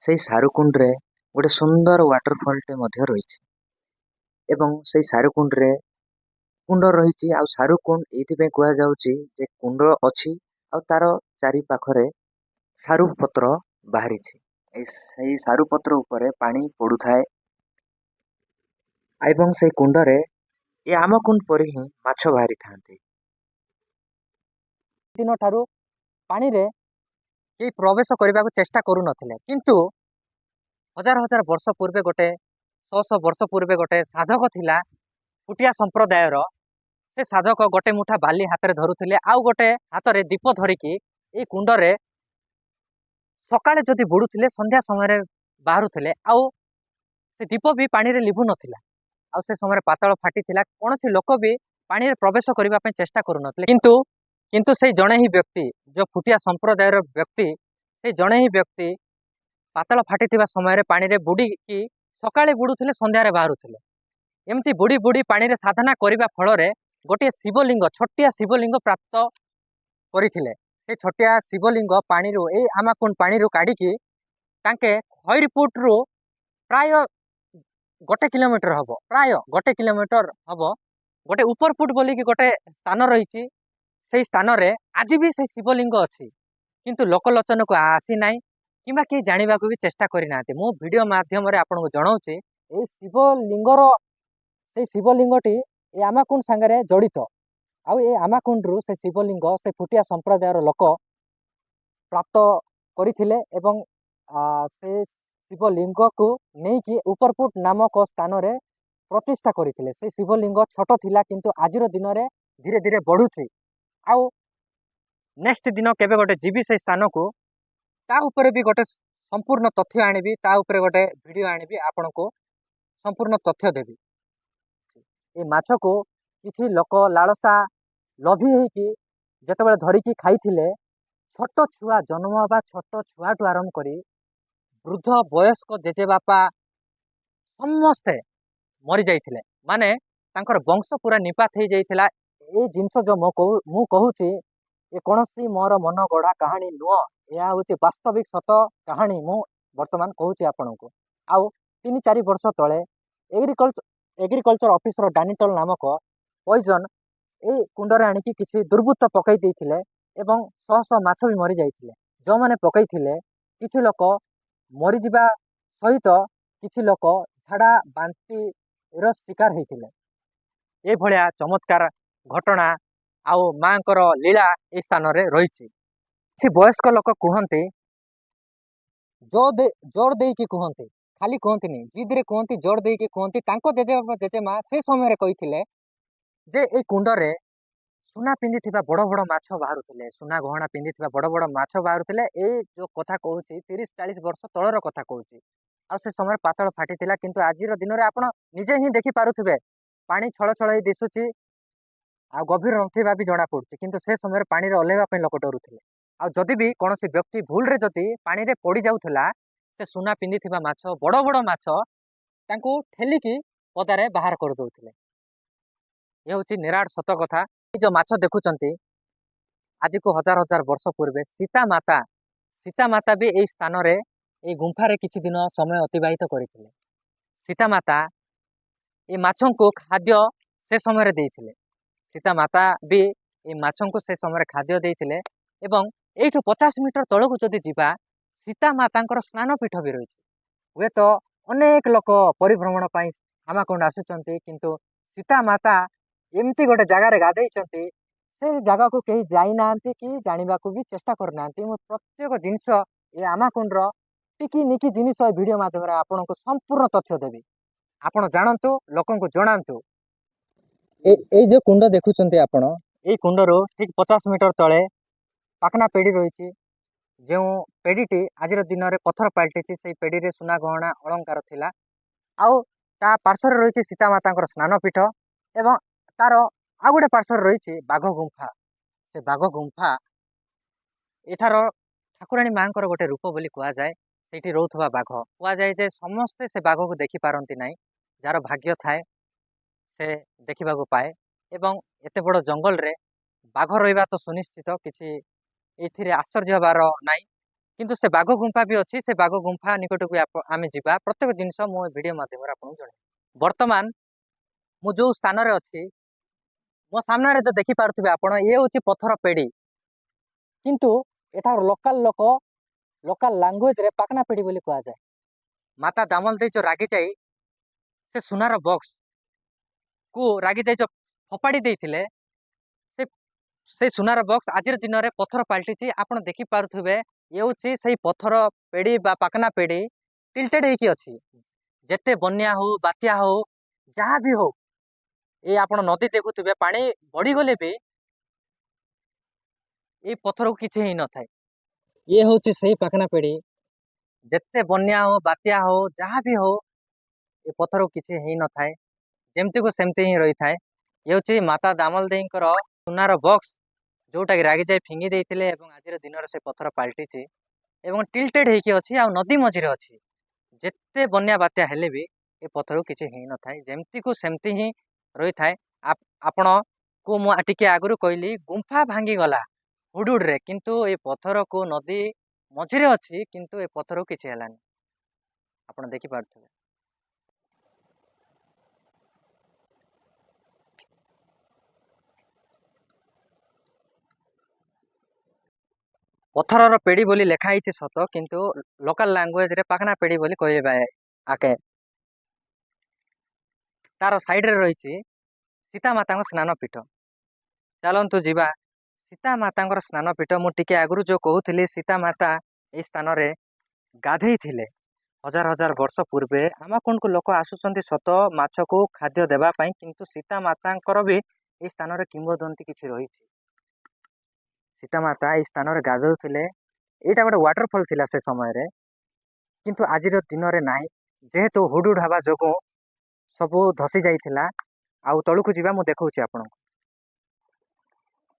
ସେଇ ସାରୁକୁଣ୍ଡରେ ଗୋଟେ ସୁନ୍ଦର ୱାଟରଫଲଟେ ମଧ୍ୟ ରହିଛି ଏବଂ ସେଇ ସାରୁକୁଣ୍ଡରେ କୁଣ୍ଡ ରହିଛି। ଆଉ ସାରୁକୁଣ୍ଡ ଏଇଥିପାଇଁ କୁହାଯାଉଛି ଯେ କୁଣ୍ଡ ଅଛି ଆଉ ତାର ଚାରି ପାଖରେ ସାରୁ ପତ୍ର ବାହାରିଛି। ସେଇ ସାରୁ ପତ୍ର ଉପରେ ପାଣି ପଡୁଥାଏ ଏବଂ ସେଇ କୁଣ୍ଡରେ ଏ ଆମକୁଣ୍ଡ ପରି ହିଁ ମାଛ ବାହାରିଥାନ୍ତି। ଦିନ ଠାରୁ ପାଣିରେ କେହି ପ୍ରବେଶ କରିବାକୁ ଚେଷ୍ଟା କରୁନଥିଲେ, କିନ୍ତୁ ହଜାର ହଜାର ବର୍ଷ ପୂର୍ବେ ଗୋଟେ 100 ବର୍ଷ ପୂର୍ବେ ଗୋଟେ ସାଧକ ଥିଲା ଫୁଟିଆ ସମ୍ପ୍ରଦାୟର। ସେ ସାଧକ ଗୋଟେ ମୁଠା ବାଲି ହାତରେ ଧରୁଥିଲେ ଆଉ ଗୋଟେ ହାତରେ ଦୀପ ଧରିକି ଏଇ କୁଣ୍ଡରେ ସକାଳେ ଯଦି ବୁଡୁଥିଲେ ସନ୍ଧ୍ୟା ସମୟରେ ବାହାରୁଥିଲେ ଆଉ ସେ ଦୀପ ବି ପାଣିରେ ଲିଭୁ ନଥିଲା। ଆଉ ସେ ସମୟରେ ପାତାଳ ଫାଟିଥିଲା, କୌଣସି ଲୋକ ବି ପାଣିରେ ପ୍ରବେଶ କରିବା ପାଇଁ ଚେଷ୍ଟା କରୁନଥିଲେ। କିନ୍ତୁ କିନ୍ତୁ ସେଇ ଜଣେ ହିଁ ବ୍ୟକ୍ତି, ଯୋଉ ଫୁଟିଆ ସମ୍ପ୍ରଦାୟର ବ୍ୟକ୍ତି, ସେଇ ଜଣେ ହିଁ ବ୍ୟକ୍ତି ପାତାଳ ଫାଟିଥିବା ସମୟରେ ପାଣିରେ ବୁଡ଼ିକି ସକାଳେ ବୁଡୁଥିଲେ ସନ୍ଧ୍ୟାରେ ବାହାରୁଥିଲେ। ଏମିତି ବୁଡ଼ି ବୁଡ଼ି ପାଣିରେ ସାଧନା କରିବା ଫଳରେ ଗୋଟିଏ ଶିବଲିଙ୍ଗ, ଛୋଟିଆ ଶିବଲିଙ୍ଗ ପ୍ରାପ୍ତ କରିଥିଲେ। ସେ ଛୋଟିଆ ଶିବଲିଙ୍ଗ ପାଣିରୁ, ଏଇ ଆମାକୁଣ୍ଡ ପାଣିରୁ କାଢିକି ତାଙ୍କେ ଖଇରପୁଟରୁ ପ୍ରାୟ 1 କିଲୋମିଟର ହବ, ପ୍ରାୟ 1 କିଲୋମିଟର ହବ ଗୋଟେ ଉପରପୁଟ ବୋଲିକି ଗୋଟେ ସ୍ଥାନ ରହିଛି। ସେଇ ସ୍ଥାନରେ ଆଜି ବି ସେଇ ଶିବଲିଙ୍ଗ ଅଛି, କିନ୍ତୁ ଲୋକଲୋଚନକୁ ଆସିନାହିଁ କିମ୍ବା କେହି ଜାଣିବାକୁ ବି ଚେଷ୍ଟା କରିନାହାନ୍ତି। ମୁଁ ଭିଡ଼ିଓ ମାଧ୍ୟମରେ ଆପଣଙ୍କୁ ଜଣାଉଛି ଏଇ ସେଇ ଶିବଲିଙ୍ଗଟି ଏ ଆମାକୁଣ୍ଡ ସାଙ୍ଗରେ ଜଡ଼ିତ। ଆଉ ଏ ଆମାକୁଣ୍ଡରୁ ସେ ଶିବଲିଙ୍ଗ ସେ ଫୁଟିଆ ସମ୍ପ୍ରଦାୟର ଲୋକ ପ୍ରାପ୍ତ କରିଥିଲେ ଏବଂ ସେ ଶିବଲିଙ୍ଗକୁ ନେଇକି ଉପରପୁଟ ନାମକ ସ୍ଥାନରେ ପ୍ରତିଷ୍ଠା କରିଥିଲେ। ସେ ଶିବଲିଙ୍ଗ ଛୋଟ ଥିଲା, କିନ୍ତୁ ଆଜିର ଦିନରେ ଧୀରେ ଧୀରେ ବଢୁଛି। ଆଉ ନେକ୍ସଟ ଦିନ କେବେ ଗୋଟେ ଯିବି ସେଇ ସ୍ଥାନକୁ, ତା ଉପରେ ବି ଗୋଟେ ସମ୍ପୂର୍ଣ୍ଣ ତଥ୍ୟ ଆଣିବି, ତା ଉପରେ ଗୋଟେ ଭିଡ଼ିଓ ଆଣିବି, ଆପଣଙ୍କୁ ସମ୍ପୂର୍ଣ୍ଣ ତଥ୍ୟ ଦେବି। ଏ ମାଛକୁ କିଛି ଲୋକ ଲାଳସା ଲୋଭୀ ହେଇକି ଯେତେବେଳେ ଧରିକି ଖାଇଥିଲେ, ଛୋଟ ଛୁଆ ଜନ୍ମ ହେବା ଛୋଟ ଛୁଆଠୁ ଆରମ୍ଭ କରି ବୃଦ୍ଧ ବୟସ୍କ ଜେଜେବାପା ସମସ୍ତେ ମରିଯାଇଥିଲେ, ମାନେ ତାଙ୍କର ବଂଶ ପୁରା ନିପାତ ହେଇଯାଇଥିଲା। ଏଇ ଜିନିଷ ଯୋଉ ମୁଁ କହୁଛି ଏ କୌଣସି ମୋର ମନ ଗଢ଼ା କାହାଣୀ ନୁହଁ, ଏହା ହେଉଛି ବାସ୍ତବିକ ସତ କାହାଣୀ ମୁଁ ବର୍ତ୍ତମାନ କହୁଛି ଆପଣଙ୍କୁ। ଆଉ 3-4 ବର୍ଷ ତଳେ ଏଗ୍ରିକଲଚର ଅଫିସର ଡାନିଟଲ ନାମକ ପଏଜନ ଏଇ କୁଣ୍ଡରେ ଆଣିକି କିଛି ଦୁର୍ବୃତ୍ତ ପକାଇ ଦେଇଥିଲେ ଏବଂ ଶହ ଶହ ମାଛ ବି ମରି ଯାଇଥିଲେ। ଯେଉଁମାନେ ପକାଇଥିଲେ କିଛି ଲୋକ ମରିଯିବା ସହିତ କିଛି ଲୋକ ଝାଡ଼ା ବାନ୍ତିର ଶିକାର ହେଇଥିଲେ। ଏଇଭଳିଆ ଚମତ୍କାର ଘଟଣା ଆଉ ମାଙ୍କର ଲୀଳା ଏ ସ୍ଥାନରେ ରହିଛି। କିଛି ବୟସ୍କ ଲୋକ କୁହନ୍ତି, ଜୋର ଦେଇକି କୁହନ୍ତି, ଖାଲି କୁହନ୍ତିନି, ଜିଦ୍ରେ କୁହନ୍ତି, ଜୋର ଦେଇକି କୁହନ୍ତି। ତାଙ୍କ ଜେଜେବାପା ଜେଜେମା ସେ ସମୟରେ କହିଥିଲେ ଯେ ଏଇ କୁଣ୍ଡରେ ସୁନା ପିନ୍ଧିଥିବା ବଡ଼ ବଡ଼ ମାଛ ବାହାରୁଥିଲେ, ସୁନା ଗହଣା ପିନ୍ଧିଥିବା ବଡ଼ ବଡ଼ ମାଛ ବାହାରୁଥିଲେ। ଏଇ ଯୋଉ କଥା କହୁଛି 30-40 ବର୍ଷ ତଳର କଥା କହୁଛି। ଆଉ ସେ ସମୟରେ ପାତାଳ ଫାଟିଥିଲା, କିନ୍ତୁ ଆଜିର ଦିନରେ ଆପଣ ନିଜେ ହିଁ ଦେଖିପାରୁଥିବେ ପାଣି ଛଳ ଛଳ ହେଇ ଦିଶୁଛି ଆଉ ଗଭୀର ନଥିବା ବି ଜଣା ପଡୁଛି, କିନ୍ତୁ ସେ ସମୟରେ ପାଣିରେ ଓହ୍ଲାଇବା ପାଇଁ ଲୋକ ଡରୁଥିଲେ। ଆଉ ଯଦି ବି କୌଣସି ବ୍ୟକ୍ତି ଭୁଲରେ ଯଦି ପାଣିରେ ପଡି ଯାଉଥିଲା, ସେ ସୁନା ପିନ୍ଧିଥିବା ମାଛ, ବଡ଼ ବଡ଼ ମାଛ ତାଙ୍କୁ ଠେଲିକି ପଦାରେ ବାହାର କରିଦଉଥିଲେ। ଏ ହେଉଛି ନିରାଟ ସତ କଥା। ଏ ଯୋଉ ମାଛ ଦେଖୁଛନ୍ତି, ଆଜିକୁ ହଜାର ହଜାର ବର୍ଷ ପୂର୍ବେ ସୀତାମାତା ବି ଏଇ ସ୍ଥାନରେ, ଏଇ ଗୁମ୍ଫାରେ କିଛି ଦିନ ସମୟ ଅତିବାହିତ କରିଥିଲେ। ସୀତାମାତା ଏ ମାଛଙ୍କୁ ଖାଦ୍ୟ ସେ ସମୟରେ ଦେଇଥିଲେ। ସୀତାମାତା ବି ଏ ମାଛଙ୍କୁ ସେ ସମୟରେ ଖାଦ୍ୟ ଦେଇଥିଲେ। ଏବଂ ଏଇଠୁ 50 ମିଟର ତଳକୁ ଯଦି ଯିବା, ସୀତାମାତାଙ୍କର ସ୍ନାନ ପୀଠ ବି ରହିଛି। ହୁଏତ ଅନେକ ଲୋକ ପରିଭ୍ରମଣ ପାଇଁ ଆମାକୁଣ୍ଡ ଆସୁଛନ୍ତି, କିନ୍ତୁ ସୀତାମାତା ଏମିତି ଗୋଟେ ଜାଗାରେ ଗାଧେଇଛନ୍ତି, ସେ ଜାଗାକୁ କେହି ଯାଇନାହାନ୍ତି କି ଜାଣିବାକୁ ବି ଚେଷ୍ଟା କରୁନାହାନ୍ତି। ମୁଁ ପ୍ରତ୍ୟେକ ଜିନିଷ ଏ ଆମାକୁଣ୍ଡର ଟିକି ନିକି ଜିନିଷ ଏ ଭିଡ଼ିଓ ମାଧ୍ୟମରେ ଆପଣଙ୍କୁ ସମ୍ପୂର୍ଣ୍ଣ ତଥ୍ୟ ଦେବି। ଆପଣ ଜାଣନ୍ତୁ, ଲୋକଙ୍କୁ ଜଣାନ୍ତୁ। ଏଇ ଯୋଉ କୁଣ୍ଡ ଦେଖୁଛନ୍ତି ଆପଣ, ଏଇ କୁଣ୍ଡରୁ ଠିକ୍ 50 ମିଟର ତଳେ ପାକନା ପେଡ଼ି ରହିଛି। ଯେଉଁ ପେଡ଼ିଟି ଆଜିର ଦିନରେ ପଥର ପାଲଟିଛି, ସେଇ ପେଡ଼ିରେ ସୁନା ଗହଣା ଅଳଙ୍କାର ଥିଲା। ଆଉ ତା ପାର୍ଶ୍ୱରେ ରହିଛି ସୀତାମାତାଙ୍କର ସ୍ନାନ ପୀଠ ଏବଂ ତାର ଆଉ ଗୋଟେ ପାର୍ଶ୍ୱରେ ରହିଛି ବାଘ ଗୁମ୍ଫା। ସେ ବାଘ ଗୁମ୍ଫା ଏଠାର ଠାକୁରାଣୀ ମାଙ୍କର ଗୋଟେ ରୂପ ବୋଲି କୁହାଯାଏ। ସେଇଠି ରହୁଥିବା ବାଘ, କୁହାଯାଏ ଯେ ସମସ୍ତେ ସେ ବାଘକୁ ଦେଖିପାରନ୍ତି ନାହିଁ, ଯାହାର ଭାଗ୍ୟ ଥାଏ ସେ ଦେଖିବାକୁ ପାଏ। ଏବଂ ଏତେ ବଡ଼ ଜଙ୍ଗଲରେ ବାଘ ରହିବା ତ ସୁନିଶ୍ଚିତ, କିଛି ଏଥିରେ ଆଶ୍ଚର୍ଯ୍ୟ ହେବାର ନାହିଁ। କିନ୍ତୁ ସେ ବାଘ ଗୁମ୍ଫା ବି ଅଛି। ସେ ବାଘ ଗୁମ୍ଫା ନିକଟକୁ ଆମେ ଯିବା। ପ୍ରତ୍ୟେକ ଜିନିଷ ମୁଁ ଏ ଭିଡ଼ିଓ ମାଧ୍ୟମରେ ଆପଣଙ୍କୁ ଜଣାଇବି। ବର୍ତ୍ତମାନ ମୁଁ ଯେଉଁ ସ୍ଥାନରେ ଅଛି, ମୋ ସାମ୍ନାରେ ତ ଦେଖିପାରୁଥିବେ ଆପଣ, ଇଏ ହେଉଛି ପଥର ପେଡ଼ି। କିନ୍ତୁ ଏଠାର ଲୋକାଲ ଲାଙ୍ଗୁଏଜରେ ପାକନା ପେଡ଼ି ବୋଲି କୁହାଯାଏ। ମାତା ଦାମଲ ଦେଇ ଯେଉଁ ରାଗିଯାଇ ସେ ସୁନାର ବକ୍ସକୁ ରାଗିଯାଇ ଯେଉଁ ଫୋପାଡ଼ି ଦେଇଥିଲେ, ସେ ସୁନାର ବକ୍ସ ଆଜିର ଦିନରେ ପଥର ପାଲଟିଛି। ଆପଣ ଦେଖିପାରୁଥିବେ, ଇଏ ହେଉଛି ସେଇ ପଥର ପେଡ଼ି ବା ପାକନା ପେଡ଼ି ଟିଲ୍ଟେଡ୍ ହେଇକି ଅଛି। ଯେତେ ବନ୍ୟା ହଉ, ବାତ୍ୟା ହଉ, ଯାହା ବି ହଉ, ଏଇ ଆପଣ ନଦୀ ଦେଖୁଥିବେ, ପାଣି ବଢ଼ିଗଲେ ବି ଏଇ ପଥରକୁ କିଛି ହେଇନଥାଏ। ଇଏ ହେଉଛି ସେଇ ପାକନା ପେଡ଼ି। ଯେତେ ବନ୍ୟା ହଉ, ବାତ୍ୟା ହଉ, ଯାହା ବି ହଉ, ଏ ପଥରକୁ କିଛି ହେଇନଥାଏ, ଯେମିତିକୁ ସେମିତି ହିଁ ରହିଥାଏ। ଇଏ ହେଉଛି ମାତା ଦାମଲ ଦେଈଙ୍କର ସୁନାର ବକ୍ସ, ଯେଉଁଟାକି ରାଗିଯାଇ ଫିଙ୍ଗି ଦେଇଥିଲେ ଏବଂ ଆଜିର ଦିନରେ ସେ ପଥର ପାଲଟିଛି ଏବଂ ଟିଲ୍ଟେଡ୍ ହେଇକି ଅଛି, ଆଉ ନଦୀ ମଝିରେ ଅଛି। ଯେତେ ବନ୍ୟା ବାତ୍ୟା ହେଲେ ବି ଏ ପଥରକୁ କିଛି ହେଇନଥାଏ, ଯେମିତିକୁ ସେମିତି ହିଁ ରହିଥାଏ। ଆପଣଙ୍କୁ ମୁଁ ଟିକେ ଆଗରୁ କହିଲି ଗୁମ୍ଫା ଭାଙ୍ଗିଗଲା ହୁଡ଼ୁଡ଼ରେ, କିନ୍ତୁ ଏ ପଥରକୁ ନଦୀ ମଝିରେ ଅଛି, କିନ୍ତୁ ଏ ପଥରକୁ କିଛି ହେଲାନି। ଆପଣ ଦେଖିପାରୁଥିବେ। ପଥରର ପେଡ଼ି ବୋଲି ଲେଖା ହେଇଛି ସତ, କିନ୍ତୁ ଲୋକାଲ ଲାଙ୍ଗୁଏଜରେ ପାକନା ପେଡ଼ି ବୋଲି କହିବା ଆକେ। ତାର ସାଇଡରେ ରହିଛି ସୀତାମାତାଙ୍କ ସ୍ନାନ ପୀଠ। ଚାଲନ୍ତୁ ଯିବା ସୀତାମାତାଙ୍କର ସ୍ନାନ ପୀଠ। ମୁଁ ଟିକେ ଆଗରୁ ଯେଉଁ କହୁଥିଲି, ସୀତାମାତା ଏଇ ସ୍ଥାନରେ ଗାଧେଇଥିଲେ ହଜାର ହଜାର ବର୍ଷ ପୂର୍ବେ। ଆମକୁଣ୍ଡକୁ ଲୋକ ଆସୁଛନ୍ତି ସତ ମାଛକୁ ଖାଦ୍ୟ ଦେବା ପାଇଁ, କିନ୍ତୁ ସୀତାମାତାଙ୍କର ବି ଏଇ ସ୍ଥାନରେ କିମ୍ବଦନ୍ତୀ କିଛି ରହିଛି। ସୀତାମାତା ଏଇ ସ୍ଥାନରେ ଗାଧୋଉଥିଲେ। ଏଇଟା ଗୋଟେ ୱାଟରଫଲ୍ ଥିଲା ସେ ସମୟରେ, କିନ୍ତୁ ଆଜିର ଦିନରେ ନାହିଁ, ଯେହେତୁ ହୁଡ଼ୁଡ଼ ହେବା ଯୋଗୁଁ ସବୁ ଧସି ଯାଇଥିଲା। ଆଉ ତଳକୁ ଯିବା, ମୁଁ ଦେଖାଉଛି ଆପଣଙ୍କୁ।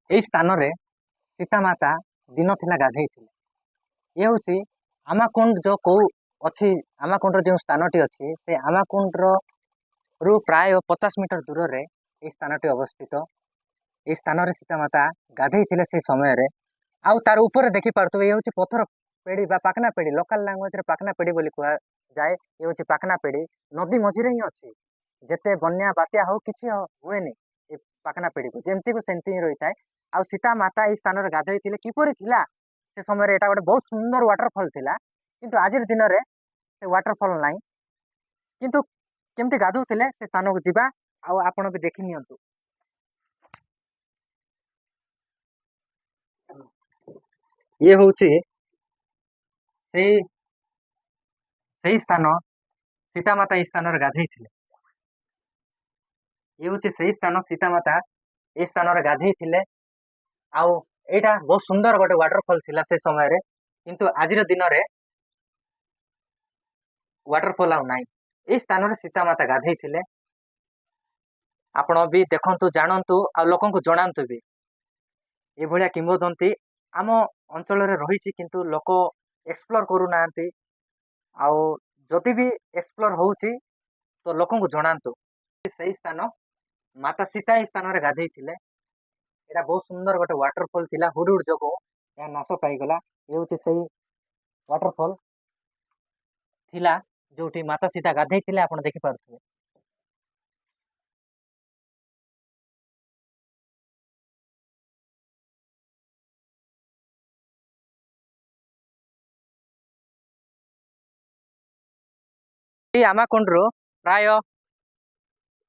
ଏଇ ସ୍ଥାନରେ ସୀତାମାତା ଦିନ ଥିଲା ଗାଧେଇଥିଲେ। ଇଏ ହେଉଛି ଆମକୁଣ୍ଡ ଯେଉଁ ଅଛି, ଆମକୁଣ୍ଡର ଯେଉଁ ସ୍ଥାନଟି ଅଛି, ସେ ଆମକୁଣ୍ଡରୁ ପ୍ରାୟ 50 ମିଟର ଦୂରରେ ଏହି ସ୍ଥାନଟି ଅବସ୍ଥିତ। ଏହି ସ୍ଥାନରେ ସୀତାମାତା ଗାଧେଇଥିଲେ ସେ ସମୟରେ। ଆଉ ତାର ଉପରେ ଦେଖିପାରୁଥିବେ, ଇଏ ହେଉଛି ପଥର ପେଡ଼ି ବା ପାକନା ପେଡ଼ି। ଲୋକାଲ ଲାଙ୍ଗୁଏଜରେ ପାକନା ପେଡ଼ି ବୋଲି କୁହାଯାଏ। ଇଏ ହେଉଛି ପାକନା ପେଡ଼ି, ନଦୀ ମଝିରେ ହିଁ ଅଛି। ଯେତେ ବନ୍ୟା ବାତ୍ୟା ହଉ, କିଛି ହୁଏନି ଏ ପାକନା ପେଡ଼ିକୁ, ଯେମିତିକୁ ସେମିତି ହିଁ ରହିଥାଏ। ଆଉ ସୀତାମାତା ଏଇ ସ୍ଥାନରେ ଗାଧୋଇଥିଲେ। କିପରି ଥିଲା ସେ ସମୟରେ? ଏଇଟା ଗୋଟେ ବହୁତ ସୁନ୍ଦର ୱାଟରଫଲ୍ ଥିଲା, କିନ୍ତୁ ଆଜିର ଦିନରେ ସେ ୱାଟରଫଲ୍ ନାହିଁ। କିନ୍ତୁ କେମିତି ଗାଧୋଉଥିଲେ ସେ ସ୍ଥାନକୁ ଯିବା, ଆଉ ଆପଣ ବି ଦେଖି ନିଅନ୍ତୁ। ଇଏ ହେଉଛି ସେଇ ସ୍ଥାନ, ସୀତାମାତା ଏଇ ସ୍ଥାନରେ ଗାଧେଇଥିଲେ। ଇଏ ହେଉଛି ସେଇ ସ୍ଥାନ, ସୀତାମାତା ଏଇ ସ୍ଥାନରେ ଗାଧେଇଥିଲେ। ଆଉ ଏଇଟା ବହୁତ ସୁନ୍ଦର ଗୋଟେ ୱାଟରଫଲ୍ ଥିଲା ସେ ସମୟରେ, କିନ୍ତୁ ଆଜିର ଦିନରେ ୱାଟରଫଲ୍ ଆଉ ନାହିଁ। ଏଇ ସ୍ଥାନରେ ସୀତାମାତା ଗାଧେଇଥିଲେ। ଆପଣ ବି ଦେଖନ୍ତୁ, ଜାଣନ୍ତୁ, ଆଉ ଲୋକଙ୍କୁ ଜଣାନ୍ତୁ ବି। ଏଭଳିଆ କିମ୍ବଦନ୍ତୀ ଆମ ଅଞ୍ଚଳରେ ରହିଛି, କିନ୍ତୁ ଲୋକ ଏକ୍ସପ୍ଲୋର କରୁନାହାନ୍ତି। ଆଉ ଯଦି ବି ଏକ୍ସପ୍ଲୋର ହେଉଛି ତ ଲୋକଙ୍କୁ ଜଣାନ୍ତୁ। ସେଇ ସ୍ଥାନ, ମାତା ସୀତା ଏଇ ସ୍ଥାନରେ ଗାଧେଇଥିଲେ। ଏଇଟା ବହୁତ ସୁନ୍ଦର ଗୋଟେ ୱାଟରଫଲ୍ ଥିଲା, ହୁଡ଼ୁଡ଼ ଯୋଗୁଁ ଏହା ନାଶ ପାଇଗଲା। ଇଏ ହେଉଛି ସେଇ ୱାଟରଫଲ୍ ଥିଲା ଯୋଉଠି ମାତା ସୀତା ଗାଧେଇଥିଲେ, ଆପଣ ଦେଖିପାରୁଥିବେ। ଏଇ ଆମକୁଣ୍ଡରୁ ପ୍ରାୟ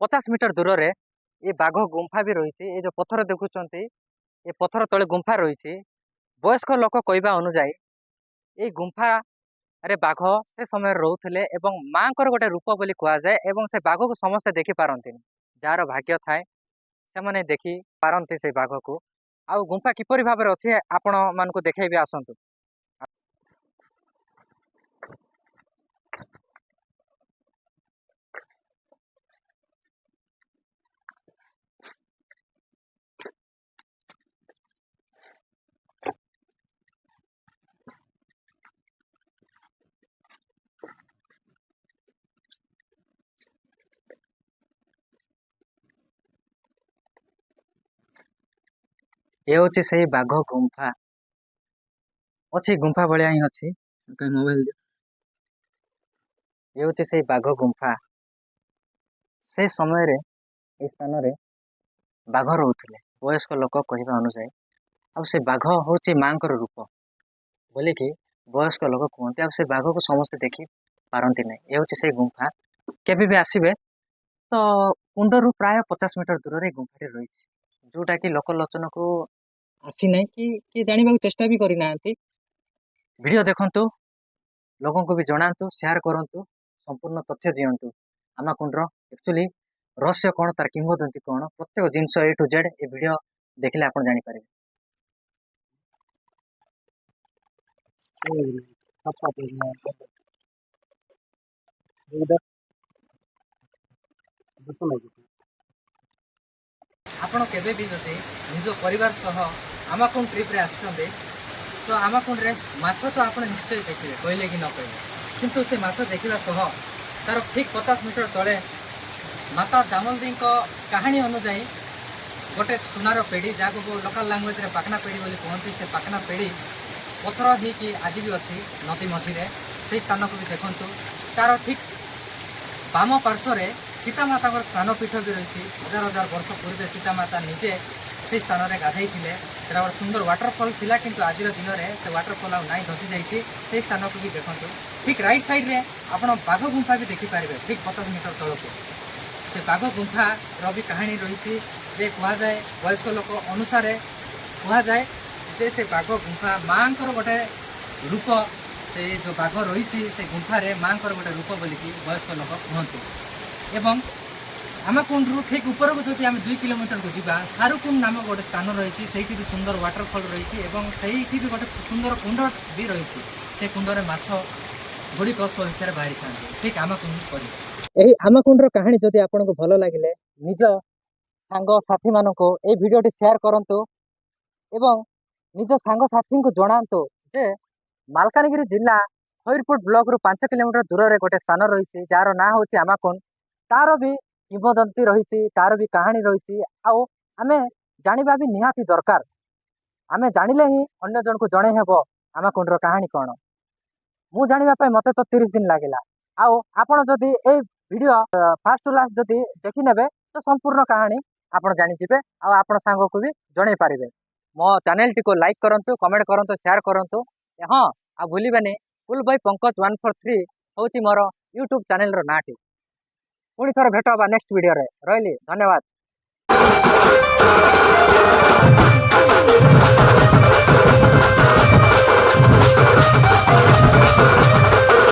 50 ମିଟର ଦୂରରେ ଏ ବାଘ ଗୁମ୍ଫା ବି ରହିଛି। ଏ ଯେଉଁ ପଥର ଦେଖୁଛନ୍ତି, ଏ ପଥର ତଳେ ଗୁମ୍ଫା ରହିଛି। ବୟସ୍କ ଲୋକ କହିବା ଅନୁଯାୟୀ ଏଇ ଗୁମ୍ଫାରେ ବାଘ ସେ ସମୟରେ ରହୁଥିଲେ ଏବଂ ମାଙ୍କର ଗୋଟେ ରୂପ ବୋଲି କୁହାଯାଏ। ଏବଂ ସେ ବାଘକୁ ସମସ୍ତେ ଦେଖିପାରନ୍ତିନି, ଯାହାର ଭାଗ୍ୟ ଥାଏ ସେମାନେ ଦେଖି ପାରନ୍ତି ସେଇ ବାଘକୁ। ଆଉ ଗୁମ୍ଫା କିପରି ଭାବରେ ଅଛି ଆପଣ ମାନଙ୍କୁ ଦେଖେଇବି, ଆସନ୍ତୁ। ଏ ହଉଛି ସେଇ ବାଘ ଗୁମ୍ଫା। ଅଛି ଗୁମ୍ଫା ଭଳିଆ ହିଁ ଅଛି। ମୋବାଇଲ ଏ ହଉଛି ସେଇ ବାଘ ଗୁମ୍ଫା। ସେ ସମୟରେ ଏଇ ସ୍ଥାନରେ ବାଘ ରହୁଥିଲେ, ବୟସ୍କ ଲୋକ କହିବା ଅନୁଯାୟୀ। ଆଉ ସେ ବାଘ ହଉଛି ମାଙ୍କର ରୂପ ବୋଲିକି ବୟସ୍କ ଲୋକ କୁହନ୍ତି। ଆଉ ସେ ବାଘକୁ ସମସ୍ତେ ଦେଖି ପାରନ୍ତି ନାହିଁ। ଏ ହଉଛି ସେଇ ଗୁମ୍ଫା। କେବେ ବି ଆସିବେ ତ କୁଣ୍ଡରୁ ପ୍ରାୟ 50 ମିଟର ଦୂରରେ ଏ ଗୁମ୍ଫାଟି ରହିଛି, ଯୋଉଟା କି ଲୋକଲୋଚନକୁ ଆସିନାହିଁ କି କିଏ ଜାଣିବାକୁ ଚେଷ୍ଟା ବି କରିନାହାନ୍ତି। ଭିଡ଼ିଓ ଦେଖନ୍ତୁ, ଲୋକଙ୍କୁ ବି ଜଣାନ୍ତୁ, ସେୟାର କରନ୍ତୁ, ସମ୍ପୂର୍ଣ୍ଣ ତଥ୍ୟ ଦିଅନ୍ତୁ। ଆମକୁଣ୍ଡର ଆକ୍ଚୁଆଲି ରହସ୍ୟ କଣ, ତାର କିମ୍ବଦନ୍ତୀ କଣ, ପ୍ରତ୍ୟେକ ଜିନିଷ A to Z A video ଦେଖିଲେ ଆପଣ ଜାଣିପାରିବେ। ଆପଣ କେବେ ବି ଯଦି ନିଜ ପରିବାର ସହ ଆମକୁଣ୍ଡ ଟ୍ରିପ୍ରେ ଆସୁଛନ୍ତି ତ ଆମକୁଣ୍ଡରେ ମାଛ ତ ଆପଣ ନିଶ୍ଚୟ ଦେଖିବେ, କହିଲେ କି ନ କହିଲେ। କିନ୍ତୁ ସେ ମାଛ ଦେଖିବା ସହ ତାର ଠିକ୍ 50 ମିଟର ତଳେ ମାତା ଦାମୋଦରୀଙ୍କ କାହାଣୀ ଅନୁଯାୟୀ ଗୋଟେ ସୁନାର ପେଡ଼ି, ଯାହାକୁ ଲୋକାଲ୍ ଲାଙ୍ଗୁଏଜ୍ରେ ପାକନା ପେଡ଼ି ବୋଲି କୁହନ୍ତି, ସେ ପାକନା ପେଡ଼ି ପଥର ହେଇକି ଆଜି ବି ଅଛି ନଦୀ ମଝିରେ। ସେଇ ସ୍ଥାନକୁ ବି ଦେଖନ୍ତୁ। ତାର ଠିକ୍ ବାମ ପାର୍ଶ୍ୱରେ ସୀତାମାତାଙ୍କର ସ୍ନାନପୀଠ ବି ରହିଛି। ହଜାର ହଜାର ବର୍ଷ ପୂର୍ବେ ସୀତାମାତା ନିଜେ ସେହି ସ୍ଥାନରେ ଗାଧେଇଥିଲେ। ସେଟା ଗୋଟେ ସୁନ୍ଦର ୱାଟରଫଲ୍ ଥିଲା, କିନ୍ତୁ ଆଜିର ଦିନରେ ସେ ୱାଟରଫଲ୍ ଆଉ ନାହିଁ, ଧସି ଯାଇଛି। ସେହି ସ୍ଥାନକୁ ବି ଦେଖନ୍ତୁ। ଠିକ୍ ରାଇଟ୍ ସାଇଡ଼୍ରେ ଆପଣ ବାଘ ଗୁମ୍ଫା ବି ଦେଖିପାରିବେ, ଠିକ୍ 50 ମିଟର ତଳକୁ। ସେ ବାଘ ଗୁମ୍ଫାର ବି କାହାଣୀ ରହିଛି। ଯେ କୁହାଯାଏ, ବୟସ୍କ ଲୋକ ଅନୁସାରେ କୁହାଯାଏ ଯେ ସେ ବାଘ ଗୁମ୍ଫା ମାଙ୍କର ଗୋଟେ ରୂପ, ସେ ଯେଉଁ ବାଘ ରହିଛି ସେ ଗୁମ୍ଫାରେ ମାଙ୍କର ଗୋଟେ ରୂପ ବୋଲିକି ବୟସ୍କ ଲୋକ କୁହନ୍ତି। ଏବଂ ଆମକୁଣ୍ଡରୁ ଠିକ୍ ଉପରକୁ ଯଦି ଆମେ 2 କିଲୋମିଟରକୁ ଯିବା, ସାରୁକୁଣ୍ଡ ନାମକ ଗୋଟେ ସ୍ଥାନ ରହିଛି। ସେଇଠି ବି ସୁନ୍ଦର ୱାଟରଫଲ୍ ରହିଛି ଏବଂ ସେଇଠି ବି ଗୋଟେ ସୁନ୍ଦର କୁଣ୍ଡ ବି ରହିଛି। ସେ କୁଣ୍ଡରେ ମାଛ ଗୁଡ଼ିକ ସ୍ୱଇଚ୍ଛାରେ ବାହାରିଥାନ୍ତି, ଠିକ୍ ଆମକୁଣ୍ଡ ପରି। ଏହି ଆମକୁଣ୍ଡର କାହାଣୀ ଯଦି ଆପଣଙ୍କୁ ଭଲ ଲାଗିଲେ ନିଜ ସାଙ୍ଗସାଥିମାନଙ୍କୁ ଏହି ଭିଡ଼ିଓଟି ସେୟାର କରନ୍ତୁ ଏବଂ ନିଜ ସାଙ୍ଗସାଥୀଙ୍କୁ ଜଣାନ୍ତୁ ଯେ ମାଲକାନଗିରି ଜିଲ୍ଲା ଖଇରପୁଟ ବ୍ଲକରୁ 5 କିଲୋମିଟର ଦୂରରେ ଗୋଟେ ସ୍ଥାନ ରହିଛି, ଯାହାର ନାଁ ହେଉଛି ଆମକୁଣ୍ଡ। ତାର ବି କିମ୍ବଦନ୍ତୀ ରହିଛି, ତାର ବି କାହାଣୀ ରହିଛି। ଆଉ ଆମେ ଜାଣିବା ବି ନିହାତି ଦରକାର। ଆମେ ଜାଣିଲେ ହିଁ ଅନ୍ୟ ଜଣକୁ ଜଣେଇ ହେବ ଆମକୁଣ୍ଡର କାହାଣୀ କ'ଣ। ମୁଁ ଜାଣିବା ପାଇଁ ମୋତେ ତ 30 ଦିନ ଲାଗିଲା। ଆଉ ଆପଣ ଯଦି ଏଇ ଭିଡ଼ିଓ ଫାର୍ଷ୍ଟ ଟୁ ଲାଷ୍ଟ ଯଦି ଦେଖିନେବେ ତ ସମ୍ପୂର୍ଣ୍ଣ କାହାଣୀ ଆପଣ ଜାଣିଯିବେ ଆଉ ଆପଣ ସାଙ୍ଗକୁ ବି ଜଣେଇ ପାରିବେ। ମୋ ଚ୍ୟାନେଲଟିକୁ ଲାଇକ୍ କରନ୍ତୁ, କମେଣ୍ଟ କରନ୍ତୁ, ସେୟାର କରନ୍ତୁ। ହଁ, ଆଉ ଭୁଲିବେନି, କୁଲ ବୟ ପଙ୍କଜ 143 ହେଉଛି ମୋର ୟୁଟ୍ୟୁବ ଚ୍ୟାନେଲର ନାଁଟି। ପୁଣି ଥରେ ଭେଟ ହେବା ନେକ୍ସଟ ଭିଡ଼ିଓରେ। ରହିଲି, ଧନ୍ୟବାଦ।